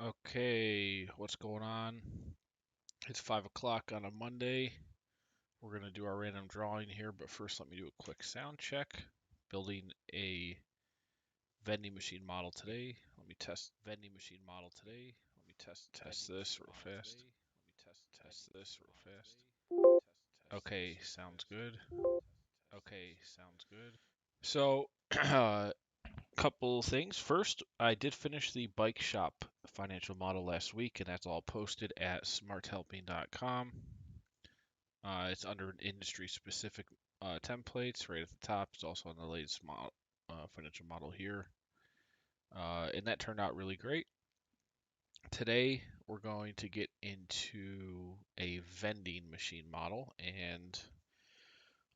Okay, what's going on? It's 5 o'clock on a Monday. We're going to do our random drawing here, but first let me do a quick sound check. Building a vending machine model today. Let me test vending machine model today. Let me test this real fast. Test this real fast. Okay, sounds good. Okay, sounds good. So, couple things. First, I did finish the bike shop financial model last week, and that's all posted at smarthelping.com. It's under industry specific templates right at the top. It's also on the latest financial model here. And that turned out really great. Today, we're going to get into a vending machine model, and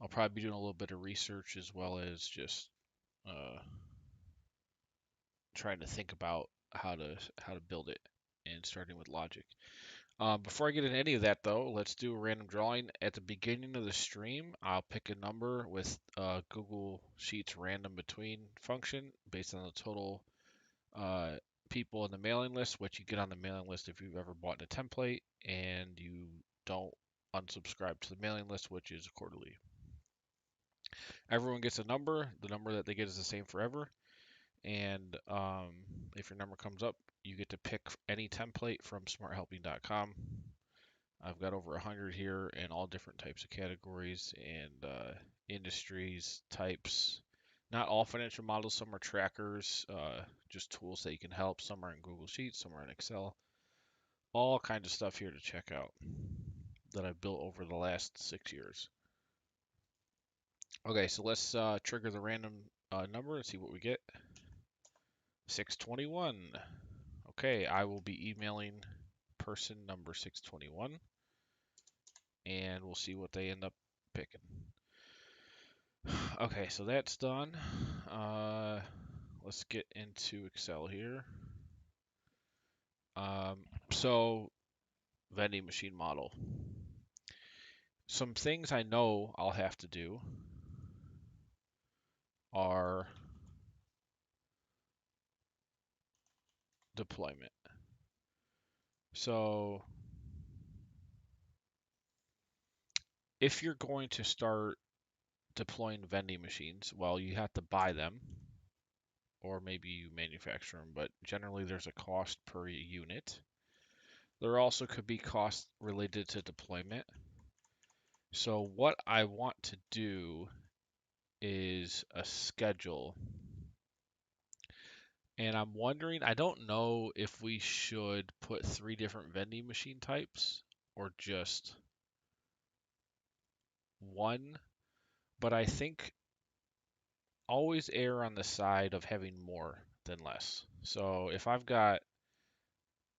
I'll probably be doing a little bit of research as well as just uh, trying to think about how to build it and starting with logic. Before I get into any of that, though, let's do a random drawing. At the beginning of the stream, I'll pick a number with Google Sheets random between function based on the total uh, people in the mailing list, what you get on the mailing list if you've ever bought a template and you don't unsubscribe to the mailing list, which is quarterly. Everyone gets a number. The number that they get is the same forever. And if your number comes up, you get to pick any template from smarthelping.com. I've got over 100 here in all different types of categories and industries, types. Not all financial models, some are trackers, just tools that you can help. Some are in Google Sheets, some are in Excel. All kinds of stuff here to check out that I've built over the last 6 years. Okay, so let's trigger the random number and see what we get. 621. Okay, I will be emailing person number 621 and we'll see what they end up picking. Okay, so that's done. Let's get into Excel here. So vending machine model. Some things I know I'll have to do are deployment. So if you're going to start deploying vending machines, well, you have to buy them, or maybe you manufacture them, but generally there's a cost per unit. There also could be costs related to deployment. So what I want to do is a schedule. And I'm wondering, I don't know if we should put 3 different vending machine types or just one, but I think always err on the side of having more than less. So if I've got,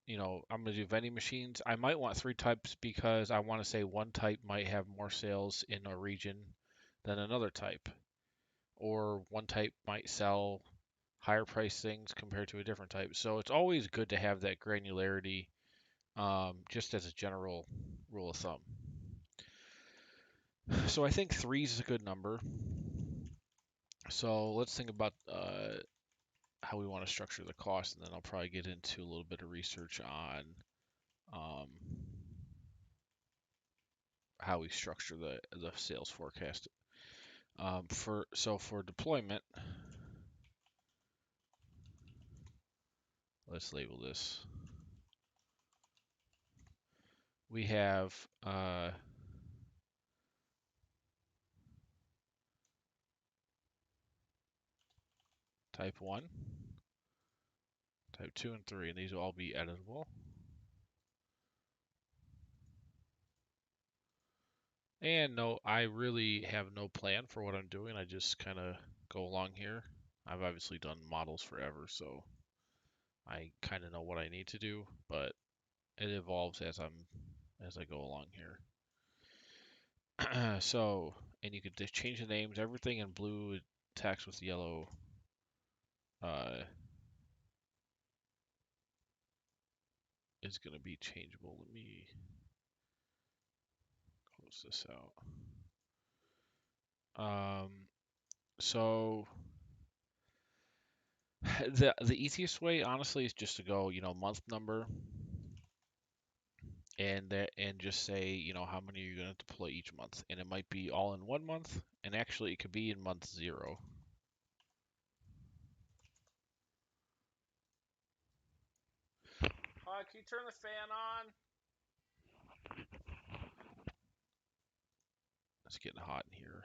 I'm going to do vending machines, I might want 3 types because I want to say one type might have more sales in a region than another type, or one type might sell higher price things compared to a different type. So it's always good to have that granularity, just as a general rule of thumb. So I think 3 is a good number. So let's think about how we want to structure the cost, and then I'll probably get into a little bit of research on um, how we structure the sales forecast. For deployment, let's label this. We have type 1, type 2, and 3, and these will all be editable. And no, I really have no plan for what I'm doing. I just kind of go along here. I've obviously done models forever, so I kind of know what I need to do, but it evolves as I go along here. So, and you could just change the names. Everything in blue text with yellow uh, is going to be changeable. Let me close this out. So The easiest way, honestly, is just to go, month number, and just say, how many are you going to deploy each month, and it might be all in 1 month, and actually it could be in month 0. Can you turn the fan on? It's getting hot in here.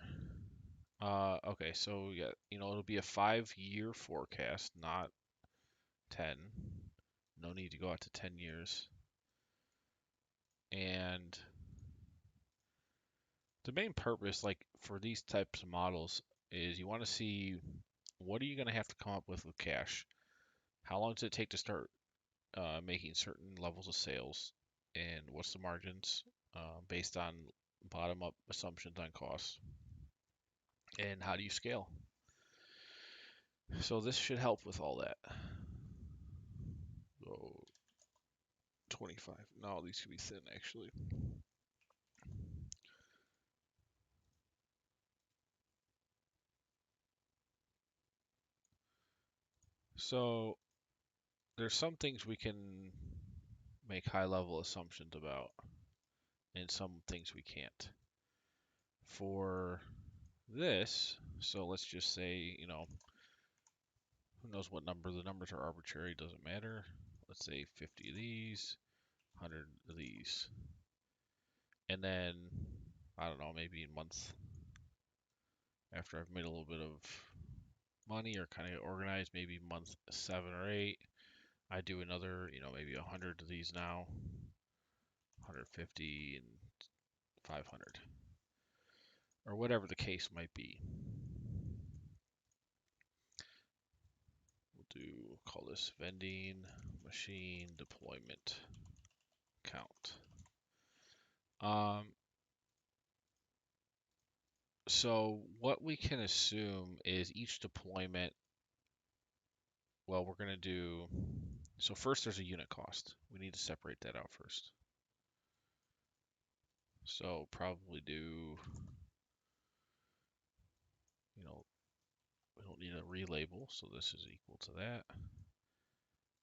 Okay, so yeah, it'll be a 5-year forecast, not 10. No need to go out to 10 years. And the main purpose, like for these types of models, is you want to see what are you going to have to come up with cash? How long does it take to start making certain levels of sales? And what's the margins based on bottom up assumptions on costs? And how do you scale? So this should help with all that. So 25. No, these could be thin actually. So there's some things we can make high level assumptions about, and some things we can't. For this, so let's just say, who knows what number, the numbers are arbitrary, doesn't matter. Let's say 50 of these, 100 of these. And then, I don't know, maybe a month after I've made a little bit of money or kind of organized, maybe month 7 or 8, I do another, maybe 100 of these now, 150 and 500, or whatever the case might be. Call this vending machine deployment count. Um, so what we can assume is each deployment, well, we're going to do, so first there's a unit cost. We need to separate that out first. So probably do, we don't need a relabel, so this is equal to that.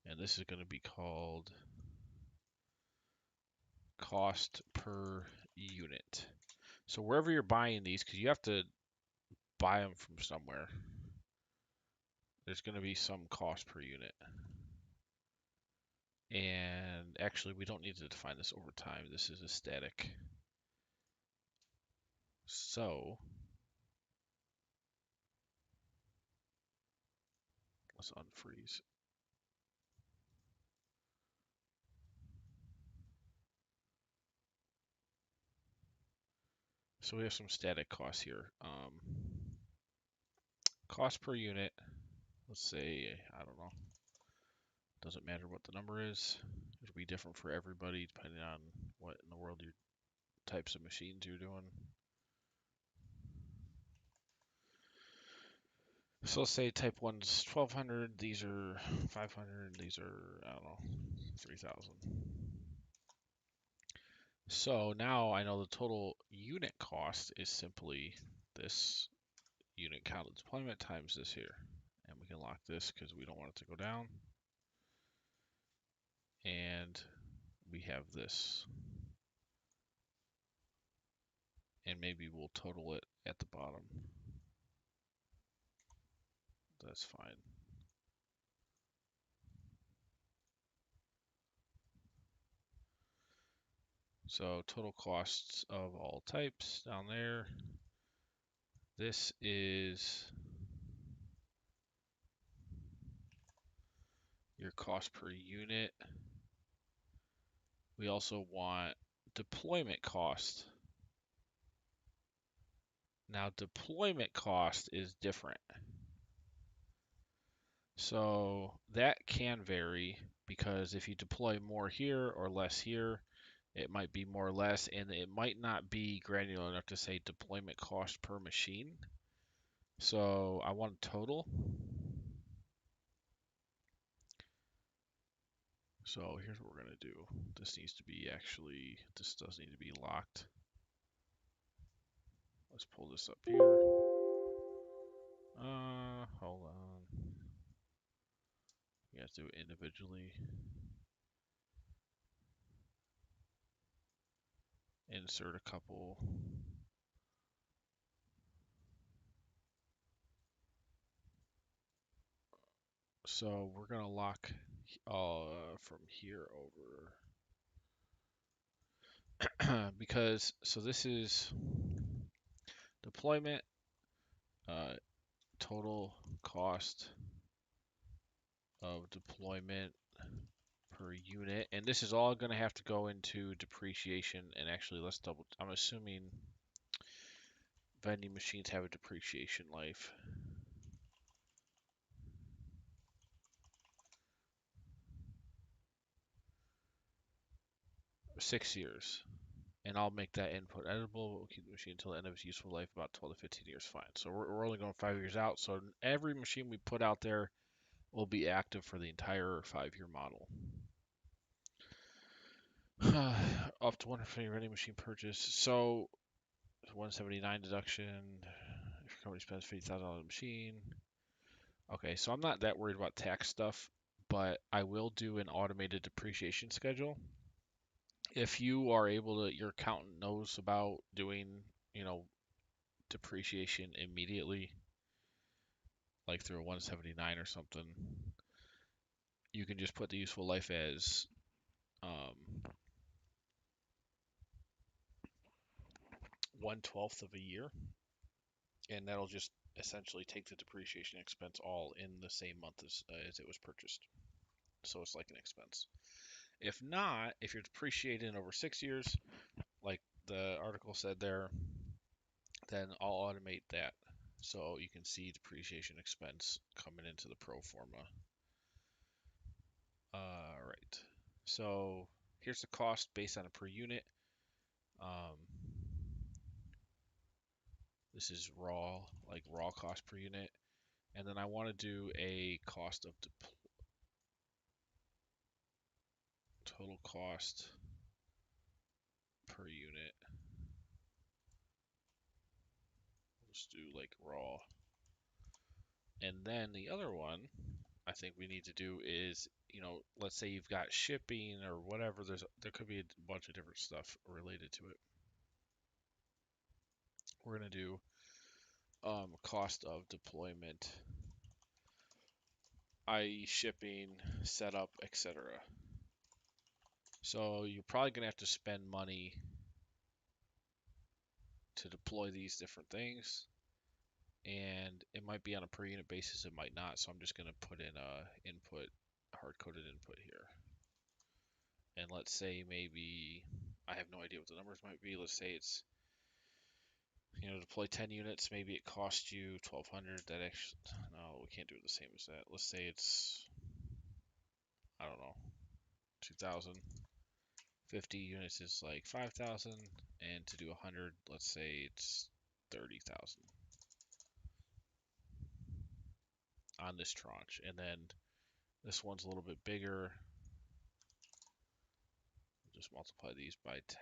And this is going to be called cost per unit. So wherever you're buying these, because you have to buy them from somewhere, there's going to be some cost per unit. And actually, we don't need to define this over time. This is a static. So let's unfreeze. So we have some static costs here. Cost per unit, let's say, I don't know. Doesn't matter what the number is. It'll be different for everybody depending on what in the world your types of machines you're doing. So let's say type 1's 1200, these are 500, these are, I don't know, 3000. So now I know the total unit cost is simply this unit count of deployment times this here. And we can lock this because we don't want it to go down. And we have this. And maybe we'll total it at the bottom. That's fine. So total costs of all types down there. This is your cost per unit. We also want deployment cost. Now deployment cost is different. So that can vary because if you deploy more here or less here, it might be more or less, and it might not be granular enough to say deployment cost per machine. So I want total. So here's what we're going to do. This needs to be actually, this does need to be locked. Let's pull this up here. Hold on. You have to do it individually. Insert a couple. So we're gonna lock from here over because so this is deployment, uh, total cost of deployment per unit, and this is all gonna have to go into depreciation. And actually, let's double. I'm assuming vending machines have a depreciation life. 6 years. And I'll make that input editable. We'll keep the machine until the end of its useful life, about 12 to 15 years. Fine. So we're only going 5 years out. So every machine we put out there will be active for the entire 5-year model. Up to 150 vending machine purchase. So 179 deduction. If your company spends $50,000 on a machine. Okay, so I'm not that worried about tax stuff, but I will do an automated depreciation schedule. If you are able to, your accountant knows about doing, you know, depreciation immediately, like through a 179 or something, you can just put the useful life as 1/12 of a year, and that'll just essentially take the depreciation expense all in the same month as it was purchased. So it's like an expense. If not, if you're depreciating over 6 years, like the article said there, then I'll automate that. So you can see depreciation expense coming into the pro forma. Right. So here's the cost based on a per unit. Um, this is raw, like raw cost per unit. And then I want to do a cost of total cost per unit. Let's do like raw. And then the other one I think we need to do is, let's say you've got shipping or whatever. There could be a bunch of different stuff related to it. We're gonna do cost of deployment, i.e. shipping, setup, etc. So you're probably gonna have to spend money to deploy these different things, and it might be on a per unit basis, it might not. So I'm just gonna put in a input, hard-coded input here. And let's say maybe I have no idea what the numbers might be. Let's say it's, deploy 10 units, maybe it costs you 1,200. That actually, no, we can't do it the same as that. Let's say it's, I don't know, 2,000. 50 units is like 5,000, and to do 100, let's say it's 30,000 on this tranche. And then this one's a little bit bigger. Just multiply these by 10.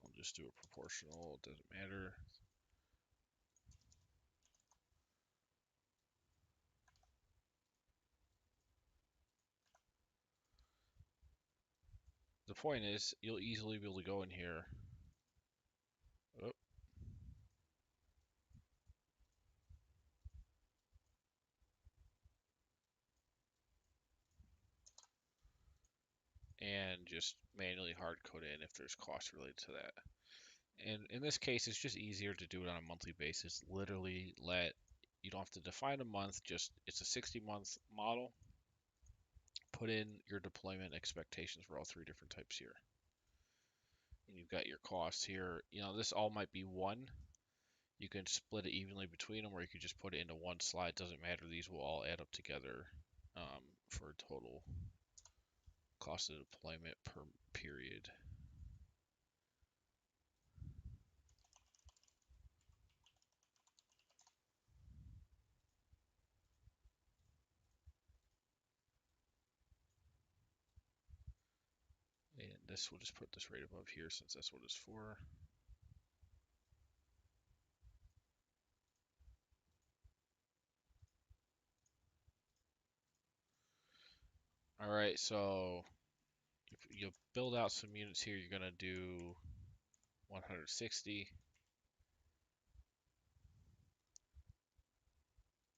I'll just do it proportional, it doesn't matter. The point is, you'll easily be able to go in here. Oh, and just manually hard code in if there's costs related to that. And in this case, it's just easier to do it on a monthly basis. Literally you don't have to define a month, just it's a 60-month model. Put in your deployment expectations for all 3 different types here. And you've got your costs here. This all might be one. You can split it evenly between them, or you could just put it into one slide. Doesn't matter. These will all add up together for a total cost of deployment per period. And this, we'll just put this right above here since that's what it's for. All right, so if you build out some units here, you're gonna do 160.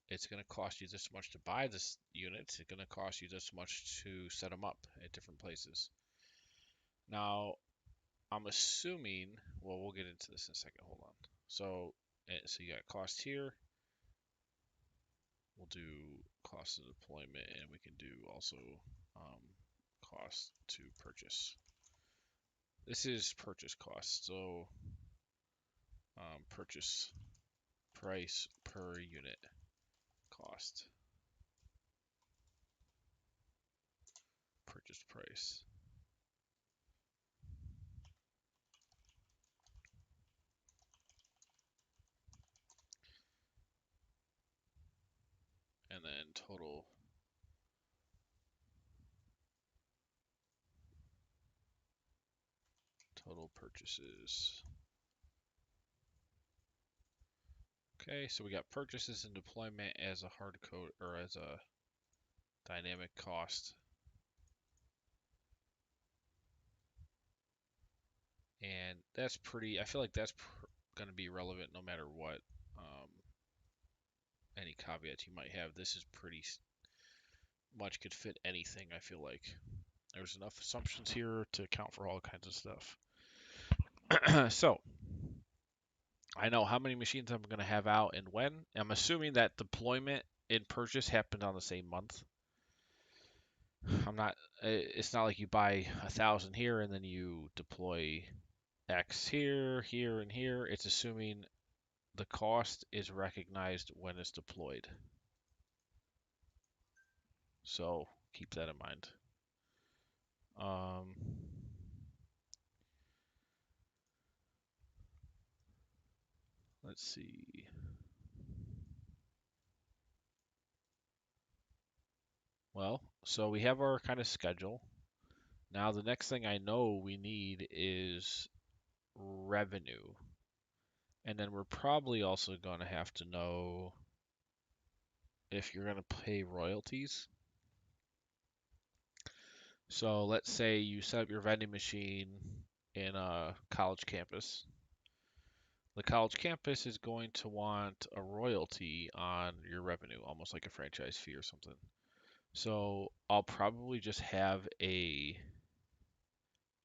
It's gonna cost you this much to buy this unit. It's gonna cost you this much to set them up at different places. Now, I'm assuming, well, we'll get into this in a second. Hold on. So you got cost here. We'll do cost of deployment, and we can do also um, cost to purchase. This is purchase cost, so purchase price per unit cost, purchase price. And then total purchases. Okay, so we got purchases and deployment as a hard code or as a dynamic cost. And that's pretty, I feel like that's going to be relevant no matter what any caveats you might have. This is pretty much could fit anything, I feel like. There's enough assumptions here to account for all kinds of stuff. So, I know how many machines I'm going to have out and when. I'm assuming that deployment and purchase happened on the same month. It's not like you buy 1,000 here and then you deploy X here, here, and here. It's assuming the cost is recognized when it's deployed. So keep that in mind. Let's see. Well, so we have our kind of schedule. Now the next thing I know we need is revenue. And then we're probably also going to have to know if you're going to pay royalties. So let's say you set up your vending machine in a college campus. The college campus is going to want a royalty on your revenue, almost like a franchise fee or something. So I'll probably just have a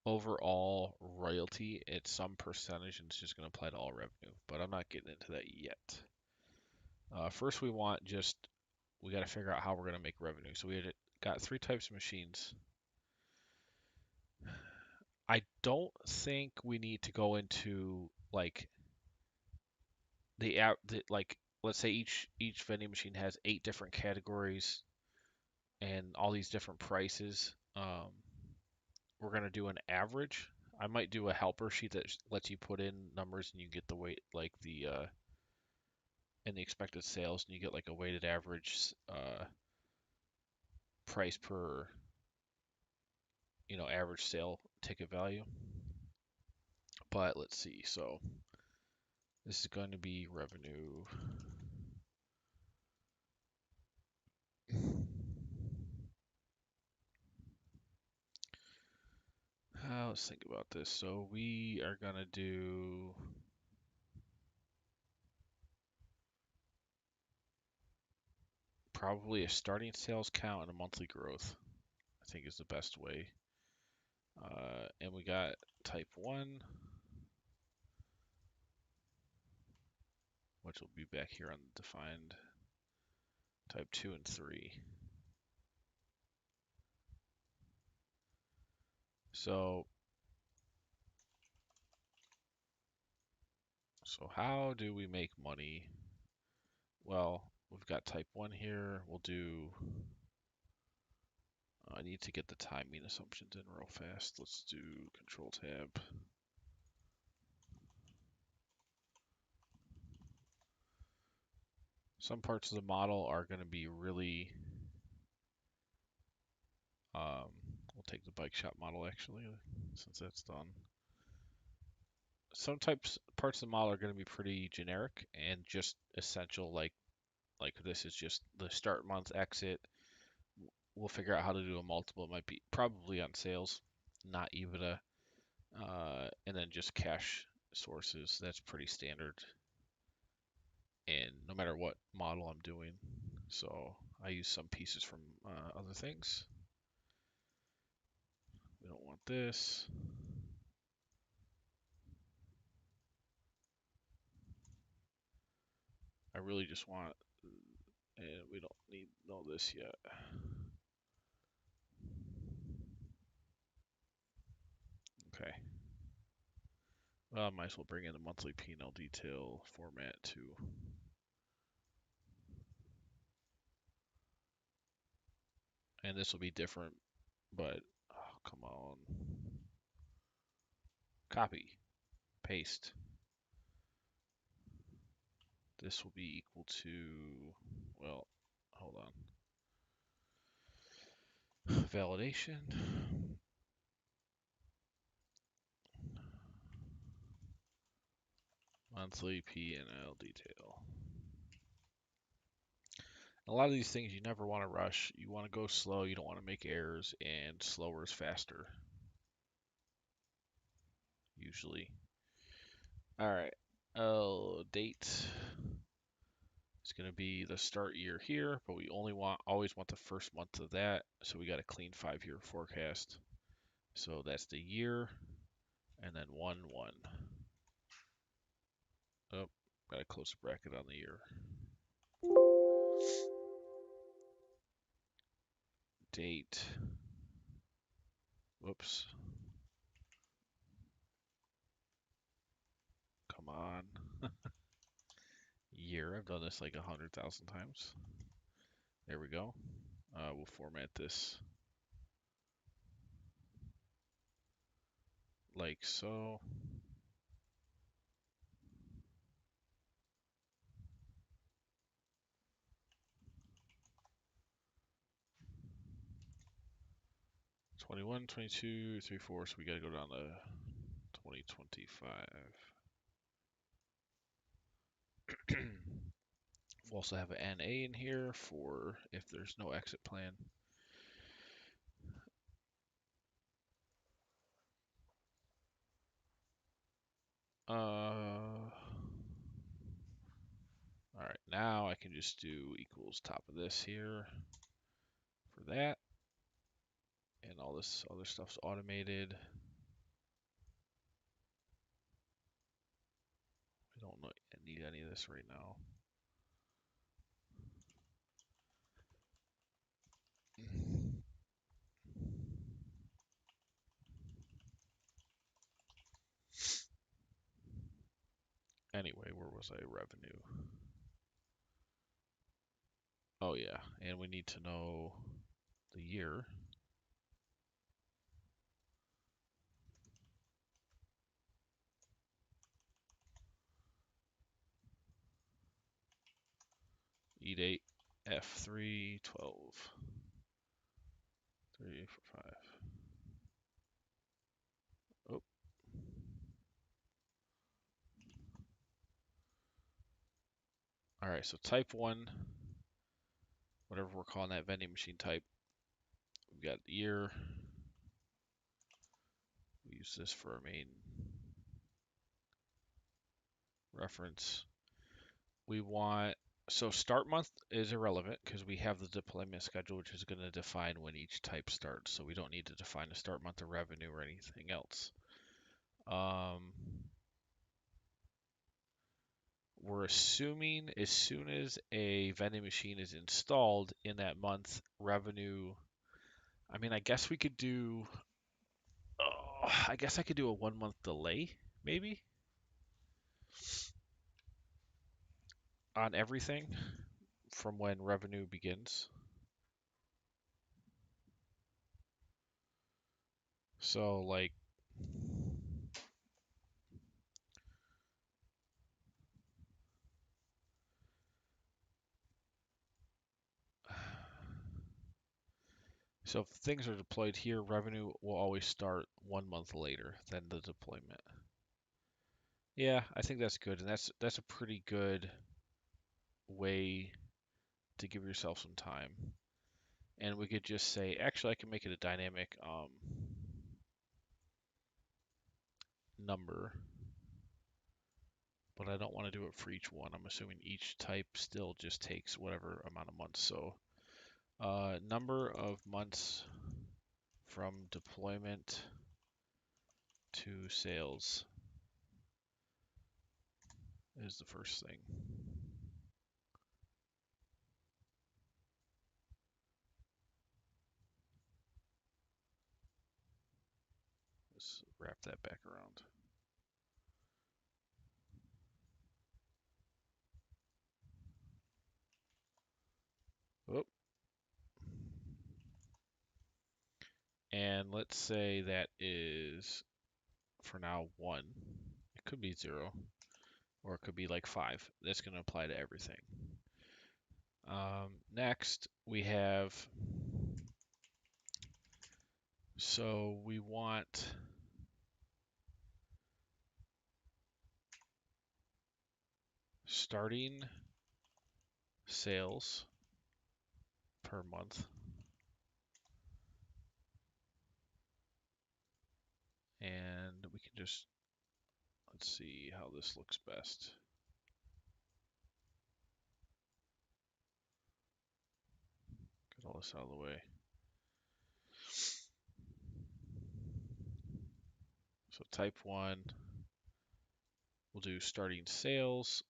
overall royalty at some percentage, and it's just going to apply to all revenue. But I'm not getting into that yet. First, we got to figure out how we're going to make revenue. So we got three types of machines. I don't think we need to go into like like let's say each vending machine has 8 different categories and all these different prices. We're gonna do an average. I might do a helper sheet that lets you put in numbers and you get the weight like the and the expected sales, and you get like a weighted average price per average sale ticket value. But let's see. So this is going to be revenue. Let's think about this. So we are gonna do probably a starting sales count and a monthly growth. I think is the best way. And we got type 1, which will be back here on the defined. Type 2 and 3. So how do we make money? Well, we've got type 1 here. We'll do, I need to get the timing assumptions in real fast. Let's do Control Tab. Some parts of the model are going to be really, we'll take the bike shop model actually, since that's done. Some parts of the model are going to be pretty generic and just essential, like this is just the start month exit we'll figure out how to do a multiple. It might be probably on sales, not EBITDA, and then just cash sources. That's pretty standard, and no matter what model I'm doing. So I use some pieces from other things. We don't want this. I really just want, and we don't need know this yet. Okay. Well, I might as well bring in the monthly P&L detail format too. And this will be different, but oh, come on. Copy, paste. This will be equal to, well, hold on. Validation. Monthly P&L detail. A lot of these things you never want to rush. You want to go slow. You don't want to make errors, and slower is faster, usually. All right. Date is going to be the start year here, but we always want the first month of that. So we got a clean 5-year forecast. So that's the year, and then 1/1. Oh, got to close the bracket on the year. Date. Whoops. Come on. Year. I've done this like 100,000 times. There we go. We'll format this like so. '21, '22, 3, 4. So we got to go down to 2025. We'll also have an NA in here for if there's no exit plan. All right, now I can just do equals top of this here for that. And all this other stuff's automated. We don't need any of this right now. Anyway, where was I? Revenue. Oh yeah, and we need to know the year. E8 F3 12 3 4 5. Oh, all right. So type 1, whatever we're calling that vending machine type. We've got the year. We use this for our main reference. We want, so start month is irrelevant because we have the deployment schedule, which is going to define when each type starts. So we don't need to define a start month of revenue or anything else. We're assuming as soon as a vending machine is installed in that month, revenue. I mean, I guess we could do. Oh, I guess I could do a 1 month delay, maybe, on everything from when revenue begins. So, like, so if things are deployed here, revenue will always start 1 month later than the deployment. Yeah, I think that's good, and that's a pretty good way to give yourself some time. And we could just say, actually, I can make it a dynamic number, but I don't want to do it for each one. I'm assuming each type still just takes whatever amount of months. So number of months from deployment to sales is the first thing. Let's wrap that back around. Oh, and let's say that is for now 1. It could be 0, or it could be like 5. That's going to apply to everything. Next, we have, so we want starting sales per month. And we can just, let's see how this looks best. Get all this out of the way. So type 1, we'll do starting sales.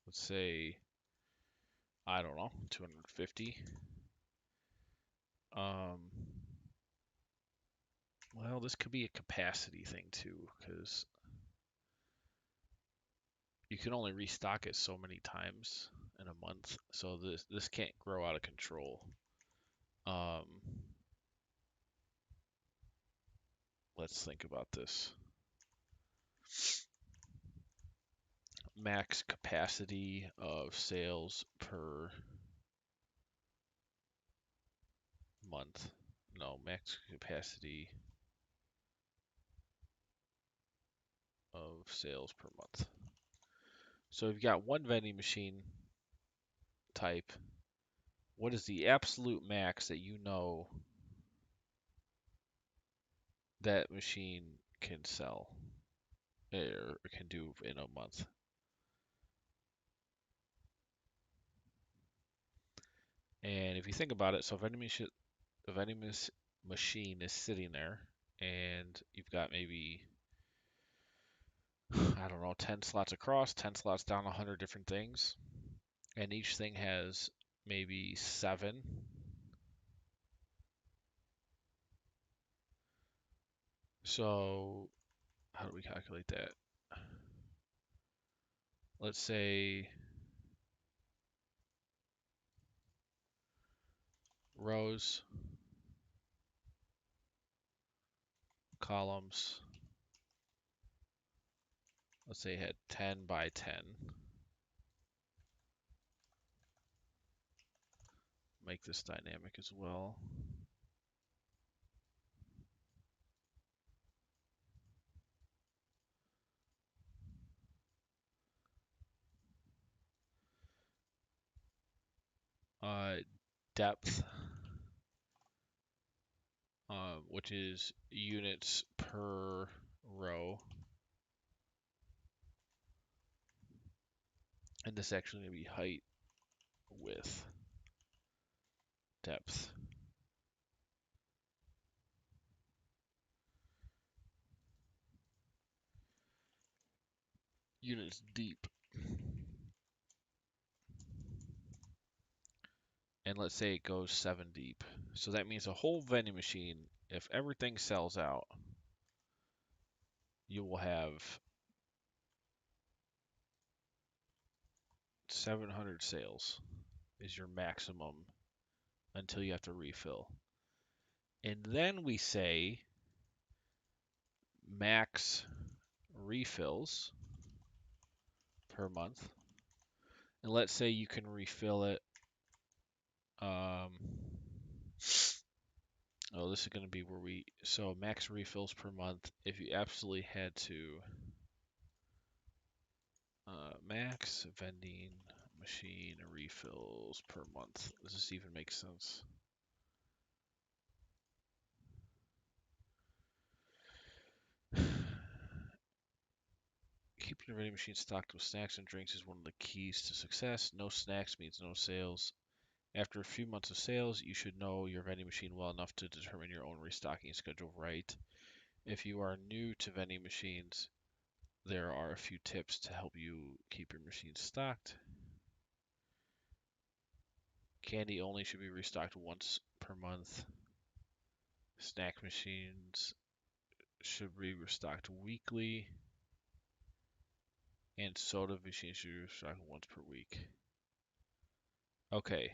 Let's say, I don't know, 250. Well, this could be a capacity thing too, because you can only restock it so many times in a month, so this can't grow out of control. Let's think about this. Max capacity of sales per month. No, max capacity of sales per month. So if you've got one vending machine type, what is the absolute max that you know that machine can sell or can do in a month? And if you think about it, so if any machine is sitting there and you've got maybe, I don't know, 10 slots across, 10 slots down, 100 different things, and each thing has maybe 7. So how do we calculate that? Let's say rows, columns, let's say it had 10 by 10. Make this dynamic as well. Depth, which is units per row. And this actually going to be height, width, depth. Units deep. And let's say it goes 7 deep. So that means a whole vending machine, if everything sells out, you will have 700 sales is your maximum until you have to refill. And then we say max refills per month. And let's say you can refill it. Oh, this is going to be where so max refills per month. If you absolutely had to, max vending machine refills per month. Does this even make sense? Keeping your vending machine stocked with snacks and drinks is one of the keys to success. No snacks means no sales. After a few months of sales, you should know your vending machine well enough to determine your own restocking schedule right. If you are new to vending machines, there are a few tips to help you keep your machine stocked. Candy only should be restocked once per month. Snack machines should be restocked weekly. And soda machines should be restocked once per week. Okay.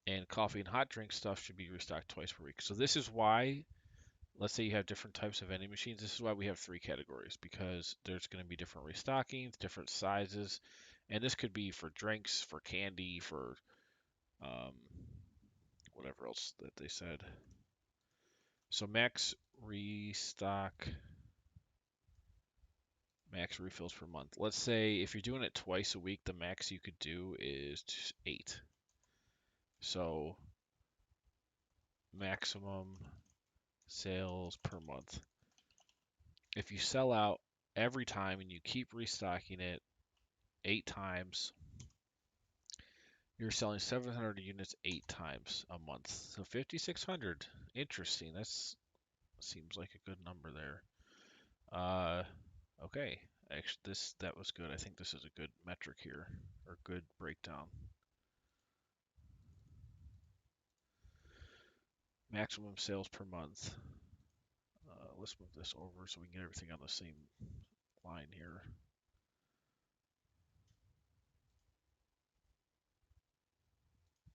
And coffee and hot drink stuff should be restocked twice per week. So this is why, let's say you have different types of vending machines. This is why we have three categories, because there's going to be different restockings, different sizes, and this could be for drinks, for candy, for um, whatever else that they said. So max refills per month. Let's say if you're doing it twice a week, the max you could do is 8. So maximum sales per month. If you sell out every time and you keep restocking it 8 times, you're selling 700 units 8 times a month. So 5,600. Interesting. That seems like a good number there. Okay. Actually, that was good. I think this is a good metric here, or good breakdown. Maximum sales per month. Let's move this over so we can get everything on the same line here.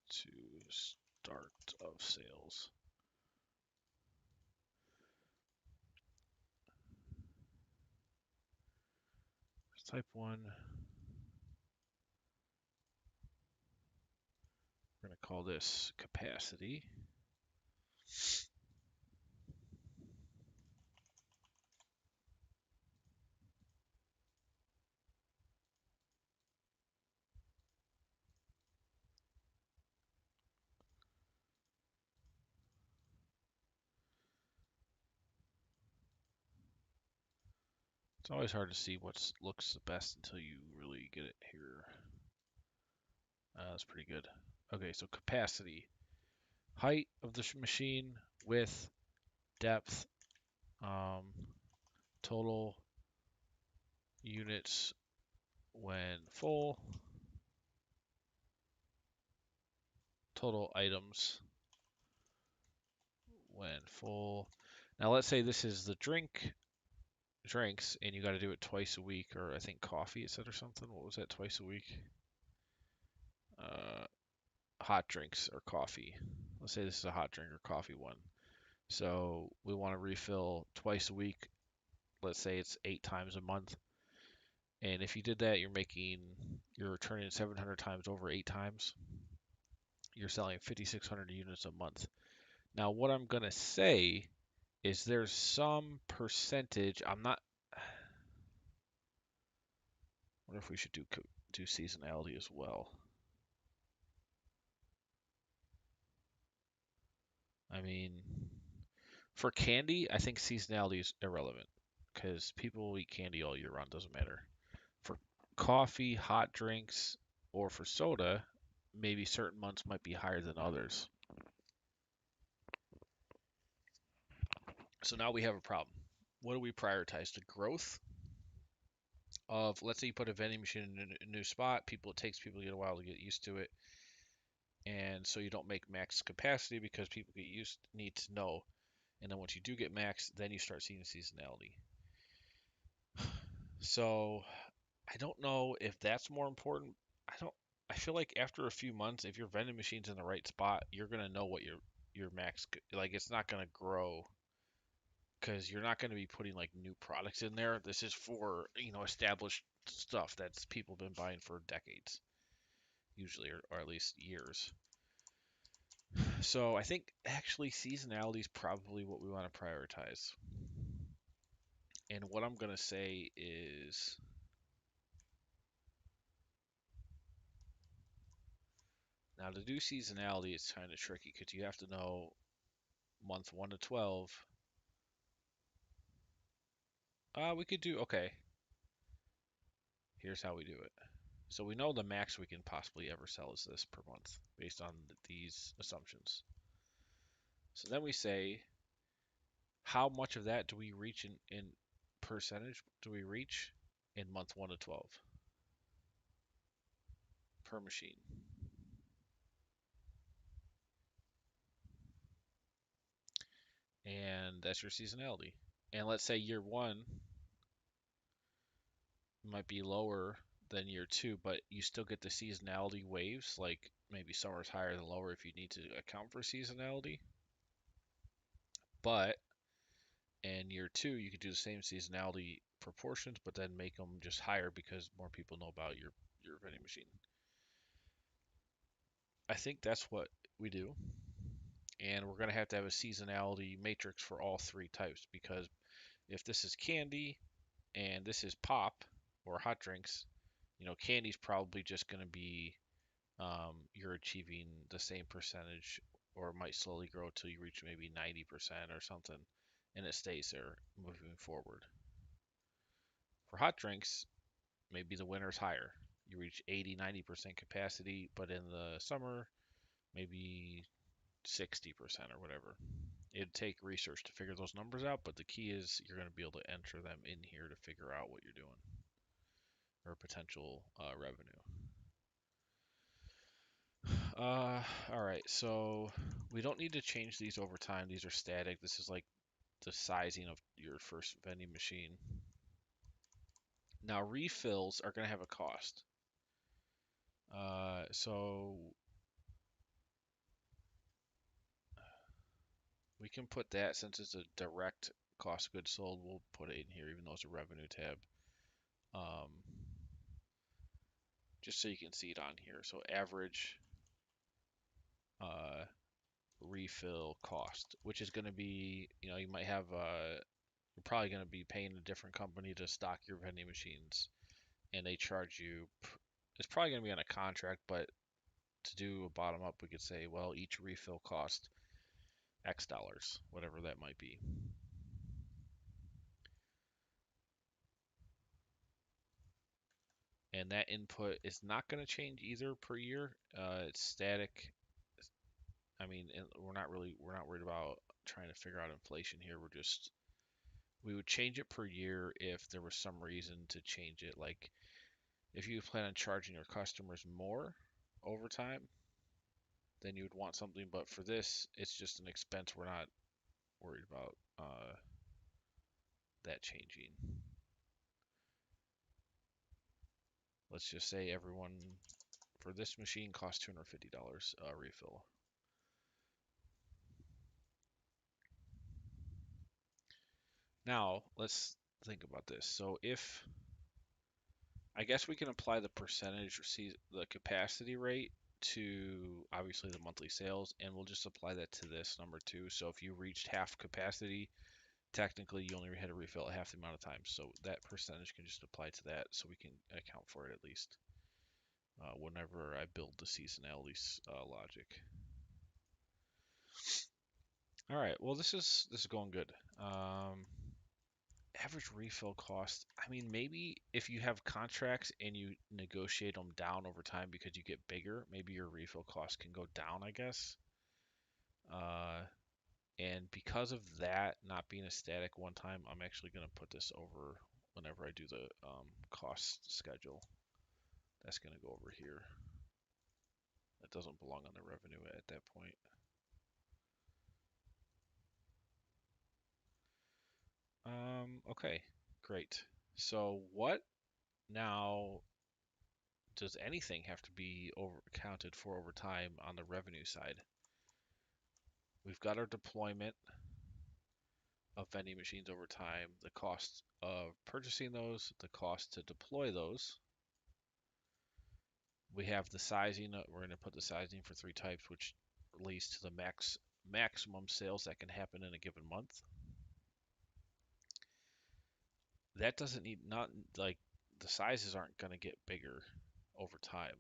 To start of sales. Type 1. We're going to call this capacity. It's always hard to see what looks the best until you really get it here. That's pretty good. Okay, so capacity. Height of the machine, width, depth, um, total units when full, total items when full. Now let's say this is the drinks, and you got to do it twice a week, or I think coffee it said or something. What was that, twice a week? Uh, hot drinks or coffee. Let's say this is a hot drink or coffee one. So we want to refill twice a week. Let's say it's 8 times a month. And if you did that, you're returning 700 times over 8 times. You're selling 5,600 units a month. Now, what I'm going to say is there's some percentage. What if we should do seasonality as well? I mean, for candy, I think seasonality is irrelevant because people will eat candy all year round, doesn't matter. For coffee, hot drinks, or for soda, maybe certain months might be higher than others. So now we have a problem. What do we prioritize? The growth of, let's say you put a vending machine in a new spot, it takes people to get a while to get used to it. And so you don't make max capacity because people need to know. And then once you do get max, then you start seeing seasonality. So I don't know if that's more important. I feel like after a few months, if your vending machine's in the right spot, you're gonna know what your max like. It's not gonna grow because you're not gonna be putting like new products in there. This is for established stuff that's people been buying for decades, usually, or at least years. So I think actually seasonality is probably what we want to prioritize. And what I'm going to say is, now to do seasonality, it's kind of tricky because you have to know month 1 to 12. We could do, okay, here's how we do it. So we know the max we can possibly ever sell is this per month based on these assumptions. So then we say, how much of that do we reach in percentage do we reach in month 1 to 12 per machine? And that's your seasonality. And let's say year 1 might be lower than year 2, but you still get the seasonality waves, like maybe summer's higher than lower if you need to account for seasonality. But in year 2, you could do the same seasonality proportions, but then make them just higher because more people know about your vending machine. I think that's what we do. And we're going to have a seasonality matrix for all 3 types, because if this is candy and this is pop or hot drinks, candy's probably just going to be you're achieving the same percentage, or it might slowly grow till you reach maybe 90% or something, and it stays there moving forward. For hot drinks, maybe the winter's higher. You reach 80, 90% capacity, but in the summer, maybe 60% or whatever. It'd take research to figure those numbers out, but the key is you're going to be able to enter them in here to figure out what you're doing or potential revenue. All right, so we don't need to change these over time. These are static. This is like the sizing of your first vending machine. Now refills are going to have a cost. So we can put that, since it's a direct cost of goods sold, we'll put it in here even though it's a revenue tab. Um, just so you can see it on here. So average uh, refill cost, which is going to be, you might have, you're probably going to be paying a different company to stock your vending machines, and they charge you, it's probably going to be on a contract, but to do a bottom up, we could say, well, each refill cost X dollars, whatever that might be. And that input is not going to change either per year. It's static. I mean, we're not worried about trying to figure out inflation here. We would change it per year if there was some reason to change it. Like if you plan on charging your customers more over time, then you would want something. But for this, it's just an expense. We're not worried about that changing. Let's just say everyone for this machine costs $250 refill. Now, let's think about this. So I guess we can apply the percentage or see the capacity rate to obviously the monthly sales, and we'll just apply that to this number too. So if you reached half capacity, technically you only had to refill at half the amount of time. So that percentage can just apply to that, so we can account for it at least whenever I build the seasonality logic. All right, well this is going good. Average refill cost. I mean, maybe if you have contracts and you negotiate them down over time because you get bigger, maybe your refill cost can go down, I guess. Uh, and because of that not being a static one time, I'm actually going to put this over whenever I do the cost schedule. That's going to go over here. That doesn't belong on the revenue at that point. Okay, great. So what now does anything have to be accounted for over time on the revenue side? We've got our deployment of vending machines over time, the cost of purchasing those, the cost to deploy those. We have the sizing. We're going to put the sizing for 3 types, which leads to the maximum sales that can happen in a given month. that doesn't need not like the sizes aren't going to get bigger over time.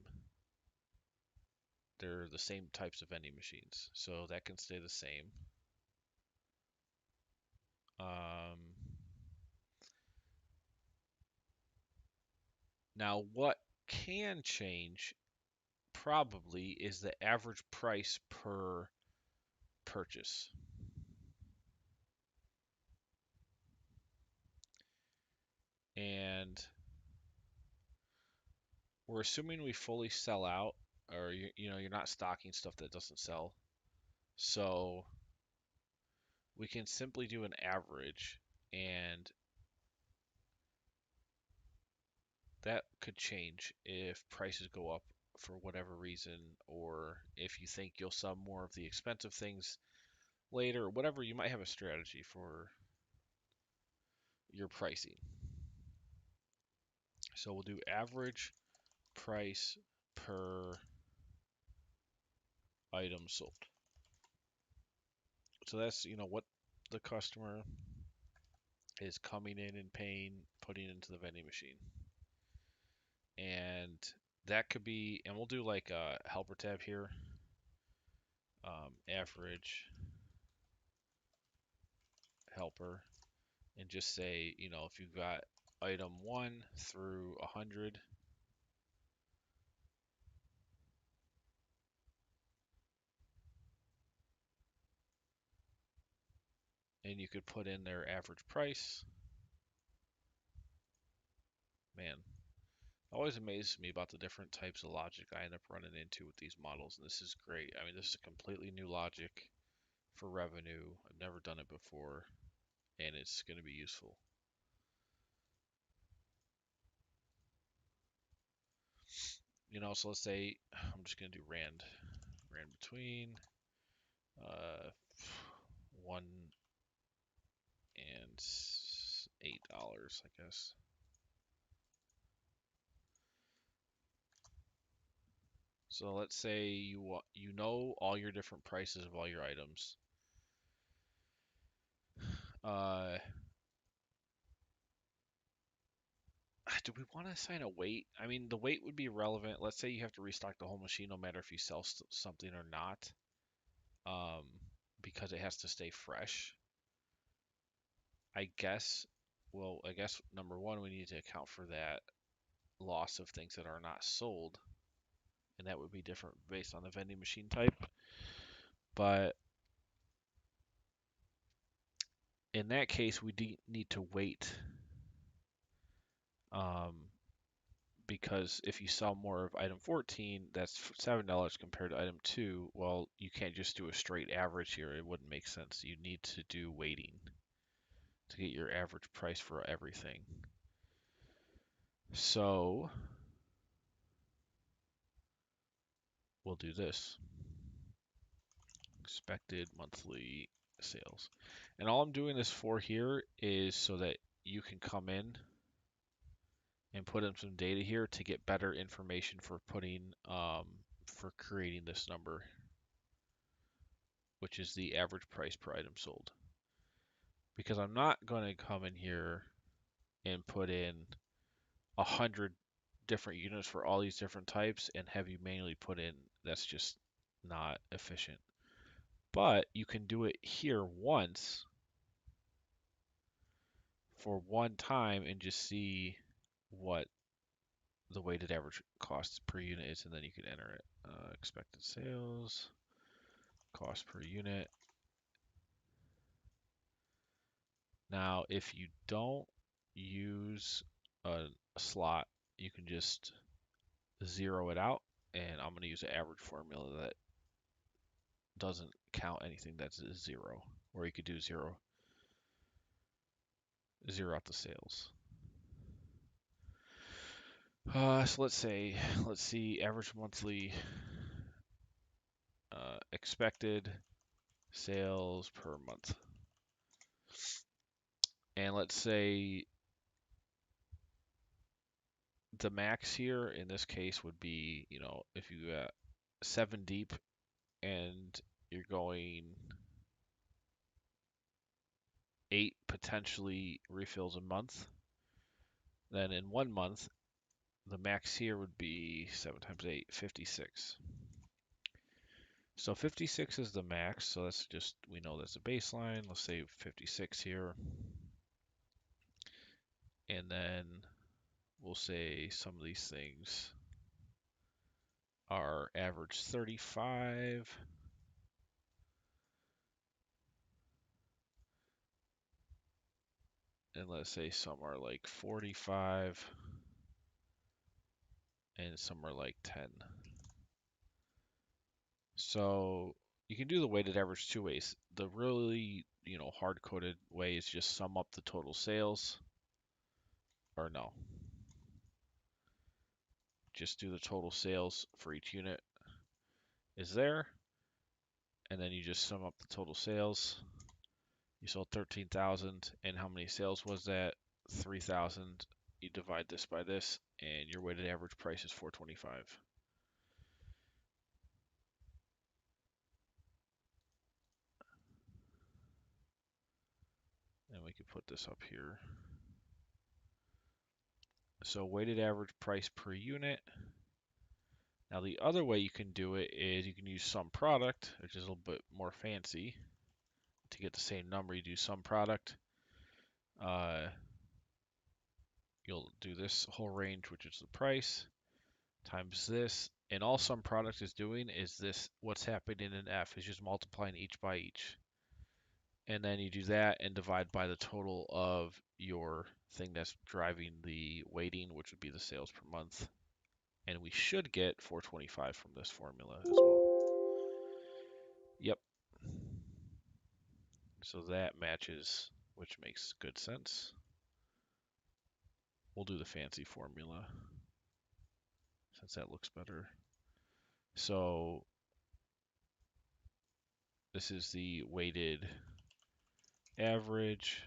They're the same types of vending machines, so that can stay the same. Um, Now, what can change probably is the average price per purchase. And we're assuming we fully sell out, or you're not stocking stuff that doesn't sell. So we can simply do an average, and that could change if prices go up for whatever reason, or if you think you'll sell more of the expensive things later, whatever. You might have a strategy for your pricing. So we'll do average price per item sold. So that's, what the customer is coming in and paying, putting into the vending machine. And that could be, and we'll do like a helper tab here, average helper, and just say, if you've got item 1 through 100, and you could put in their average price. Man, it always amazes me about the different types of logic I end up running into with these models, and this is great. I mean, this is a completely new logic for revenue. I've never done it before, and it's going to be useful. So let's say I'm just going to do rand between uh, $1 and $8, I guess. So let's say you know all your different prices of all your items. Uh, do we want to assign a weight? I mean, the weight would be relevant. Let's say you have to restock the whole machine, no matter if you sell something or not, um, because it has to stay fresh. I guess. Well, I guess number one, we need to account for that loss of things that are not sold, and that would be different based on the vending machine type. But in that case, we need to wait, um, because if you sell more of item 14, that's $7 compared to item 2. Well, you can't just do a straight average here. It wouldn't make sense. You need to do weighting to get your average price for everything. So we'll do this. Expected monthly sales. And all I'm doing this for here is so that you can come in and put in some data here to get better information for for creating this number, which is the average price per item sold. Because I'm not going to come in here and put in 100 different units for all these different types and have you manually put in. That's just not efficient. But you can do it here once for one time and just see what the weighted average cost per unit is, and then you can enter it. Expected sales, cost per unit. Now, if you don't use a slot, you can just zero it out, and I'm going to use an average formula that doesn't count anything that's a zero, or you could do zero out the sales. So let's see average monthly expected sales per month. And let's say the max here in this case would be, if you got 7 deep and you're going 8 potentially refills a month, Then in 1 month, the max here would be 7 times 8, 56. So 56 is the max, so that's just, we know that's a baseline. Let's say 56 here. And then we'll say some of these things are average 35. And let's say some are like 45 and some are like 10. So you can do the weighted average two ways. The really, hard-coded way is just sum up the total sales, or no, just do the total sales for each unit is there, and then you just sum up the total sales. You sold 13,000, and how many sales was that? 3,000. You divide this by this, and your weighted average price is 425. And we can put this up here. So weighted average price per unit. Now the other way you can do it is you can use sum product, which is a little bit more fancy. To get the same number, you do sum product. You'll do this whole range, which is the price, times this. And all sum product is doing is this, what's happening in F, is just multiplying each by each. And then you do that and divide by the total of your thing that's driving the weighting, which would be the sales per month. And we should get 425 from this formula as well. Yep. So that matches, which makes good sense. We'll do the fancy formula since that looks better. So this is the weighted average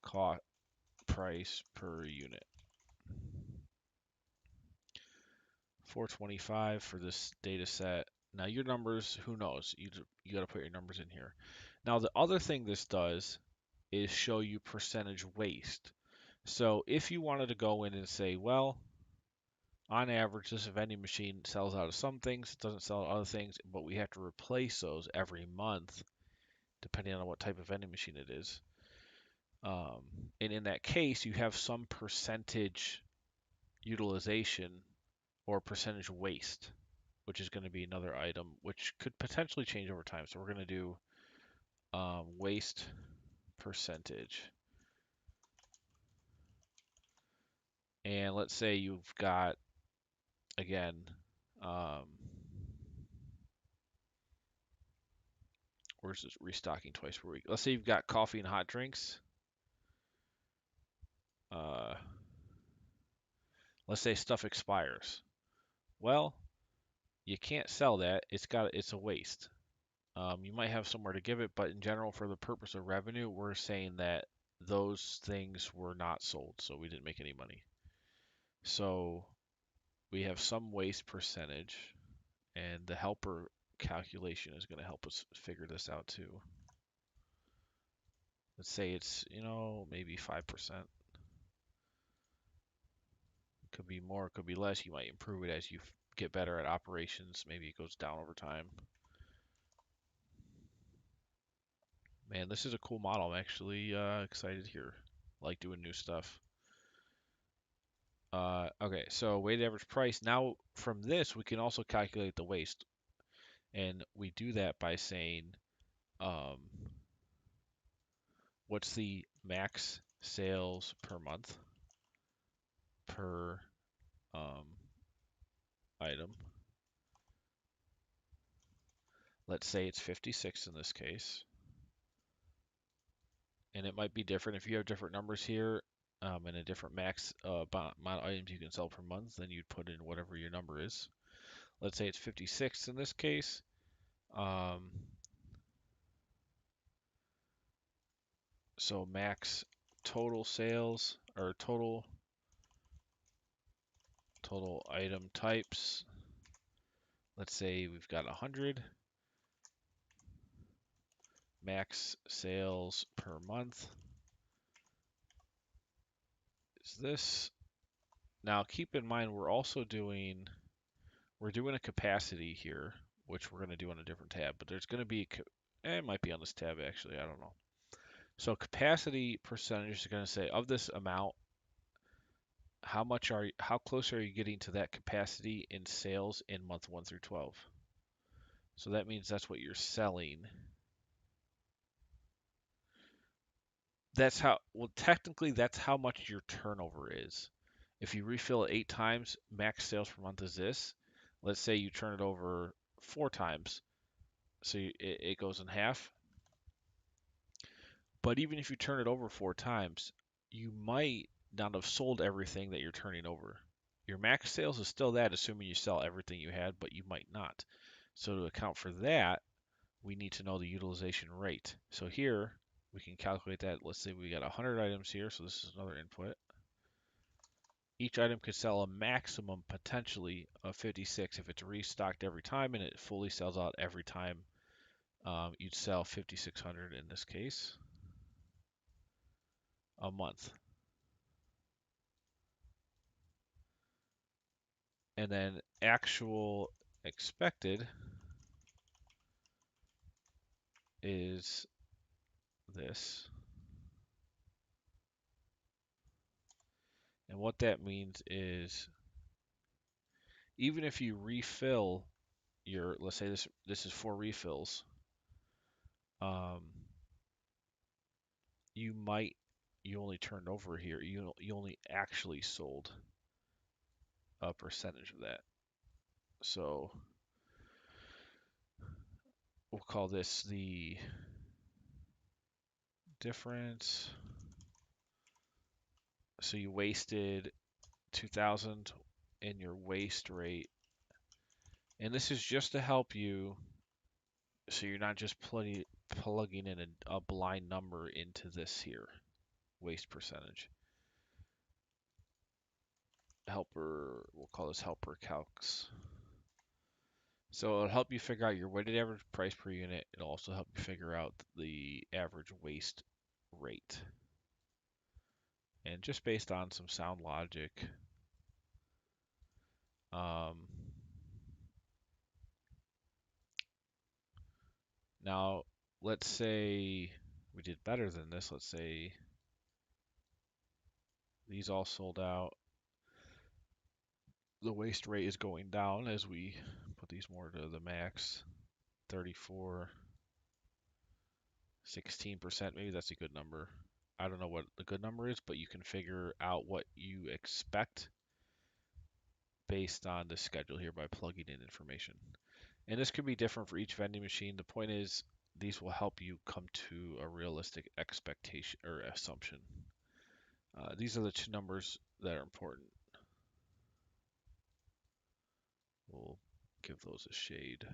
cost price per unit. 425 for this data set. Now your numbers, who knows? You got to put your numbers in here. Now the other thing this does is show you percentage waste. So if you wanted to go in and say, well, on average, this vending machine sells out of some things, it doesn't sell out of other things, but we have to replace those every month, depending on what type of vending machine it is. And in that case, you have some percentage utilization or percentage waste, which is going to be another item, which could potentially change over time. So we're going to do waste percentage. And let's say you've got, again, where's this restocking twice per week? Let's say you've got coffee and hot drinks. Let's say stuff expires. Well, you can't sell that. It's a waste. You might have somewhere to give it, but in general, for the purpose of revenue, we're saying that those things were not sold, so we didn't make any money. So we have some waste percentage, and the helper calculation is going to help us figure this out too. Let's say it's, maybe 5%. Could be more, could be less. You might improve it as you get better at operations. Maybe it goes down over time. Man, this is a cool model. I'm actually excited here. Like doing new stuff. Okay, so weighted average price. Now from this, we can also calculate the waste. And we do that by saying, what's the max sales per month per item. Let's say it's 56 in this case. And it might be different if you have different numbers here and a different max amount of items you can sell per month, then you'd put in whatever your number is. Let's say it's 56 in this case. So max total sales or total item types. Let's say we've got 100. Max sales per month is this. Now keep in mind we're doing a capacity here, which we're going to do on a different tab, but there's going to be it might be on this tab actually, I don't know. So capacity percentage is going to say of this amount, how close are you getting to that capacity in sales in month 1 through 12? So that means that's what you're selling. Well, technically that's how much your turnover is. If you refill it 8 times, max sales per month is this. Let's say you turn it over 4 times, so it goes in half. But even if you turn it over 4 times, you might not have sold everything that you're turning over. Your max sales is still that, assuming you sell everything you had, but you might not. So to account for that, we need to know the utilization rate. So here, we can calculate that. Let's say we got 100 items here, so this is another input. Each item could sell a maximum potentially of 56 if it's restocked every time and it fully sells out every time. You'd sell 5,600 in this case a month. And then actual expected is this. And what that means is even if you refill let's say this is 4 refills, um, you only turned over here. You only actually sold a percentage of that. So we'll call this the difference. So you wasted 2,000 in your waste rate. And this is just to help you so you're not just plugging in a blind number into this here, waste percentage. Helper, we'll call this helper calcs. So it'll help you figure out your weighted average price per unit. It'll also help you figure out the average waste rate. And just based on some sound logic, now let's say we did better than this. Let's say these all sold out. The waste rate is going down as we put these more to the max. 34, 16%, maybe that's a good number. I don't know what the good number is, but you can figure out what you expect based on the schedule here by plugging in information. And this could be different for each vending machine. The point is, these will help you come to a realistic expectation or assumption. These are the 2 numbers that are important. We'll give those a shade.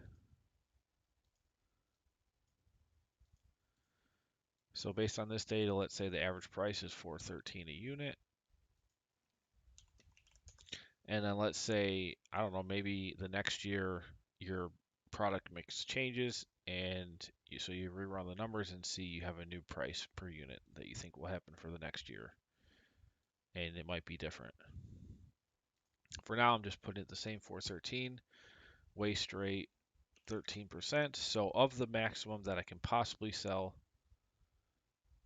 So based on this data, let's say the average price is $4.13 a unit. And then let's say, I don't know, maybe the next year your product mix changes and so you rerun the numbers and see you have a new price per unit that you think will happen for the next year. And it might be different. For now, I'm just putting it the same 413, waste rate 13%. So of the maximum that I can possibly sell,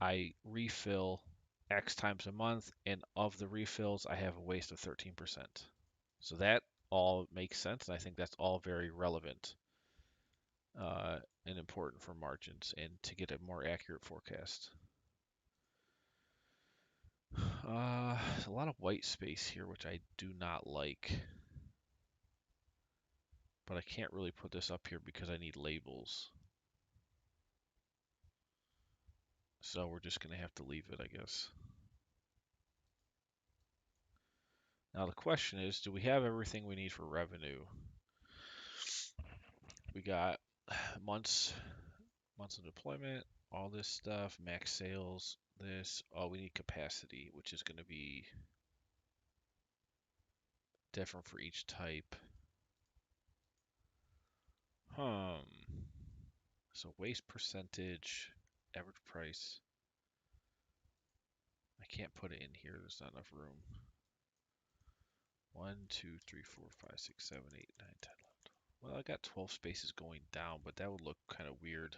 I refill X times a month, and of the refills, I have a waste of 13%. So that all makes sense, and I think that's all very relevant and important for margins and to get a more accurate forecast. There's a lot of white space here, which I do not like. But I can't really put this up here because I need labels. So we're just going to have to leave it, I guess. Now the question is, do we have everything we need for revenue? We got months of deployment, all this stuff, max sales, this. Oh, we need capacity, which is going to be different for each type. So waste percentage, average price. I can't put it in here. There's not enough room. 1, 2, 3, 4, 5, 6, 7, 8, 9, 10, 11. Well, I got 12 spaces going down, but that would look kind of weird.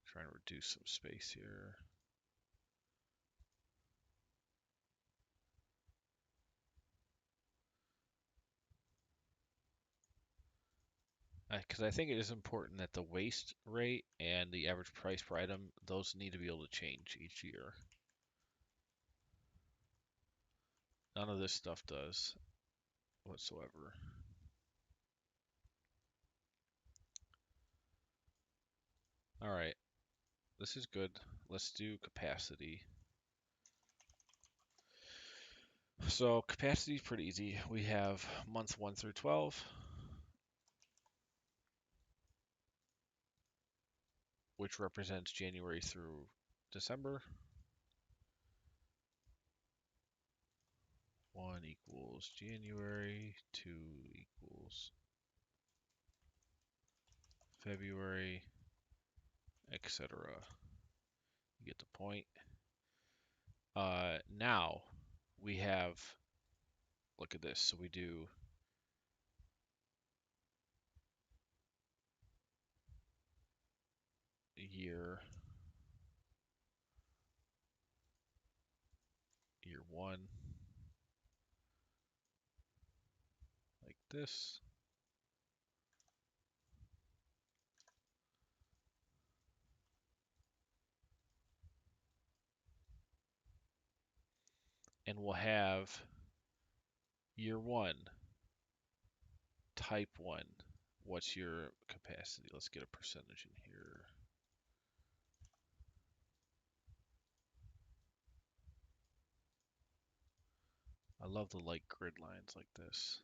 Trying to reduce some space here. Because I think it is important that the waste rate and the average price per item, those need to be able to change each year. None of this stuff does whatsoever. All right, this is good. Let's do capacity. So capacity is pretty easy. We have months 1 through 12, which represents January through December. 1 equals January, 2 equals February, etc. You get the point. Now we have, look at this. So we do year 1 like this. And we'll have year 1, type 1. What's your capacity? Let's get a percentage in here. I love the light grid lines like this.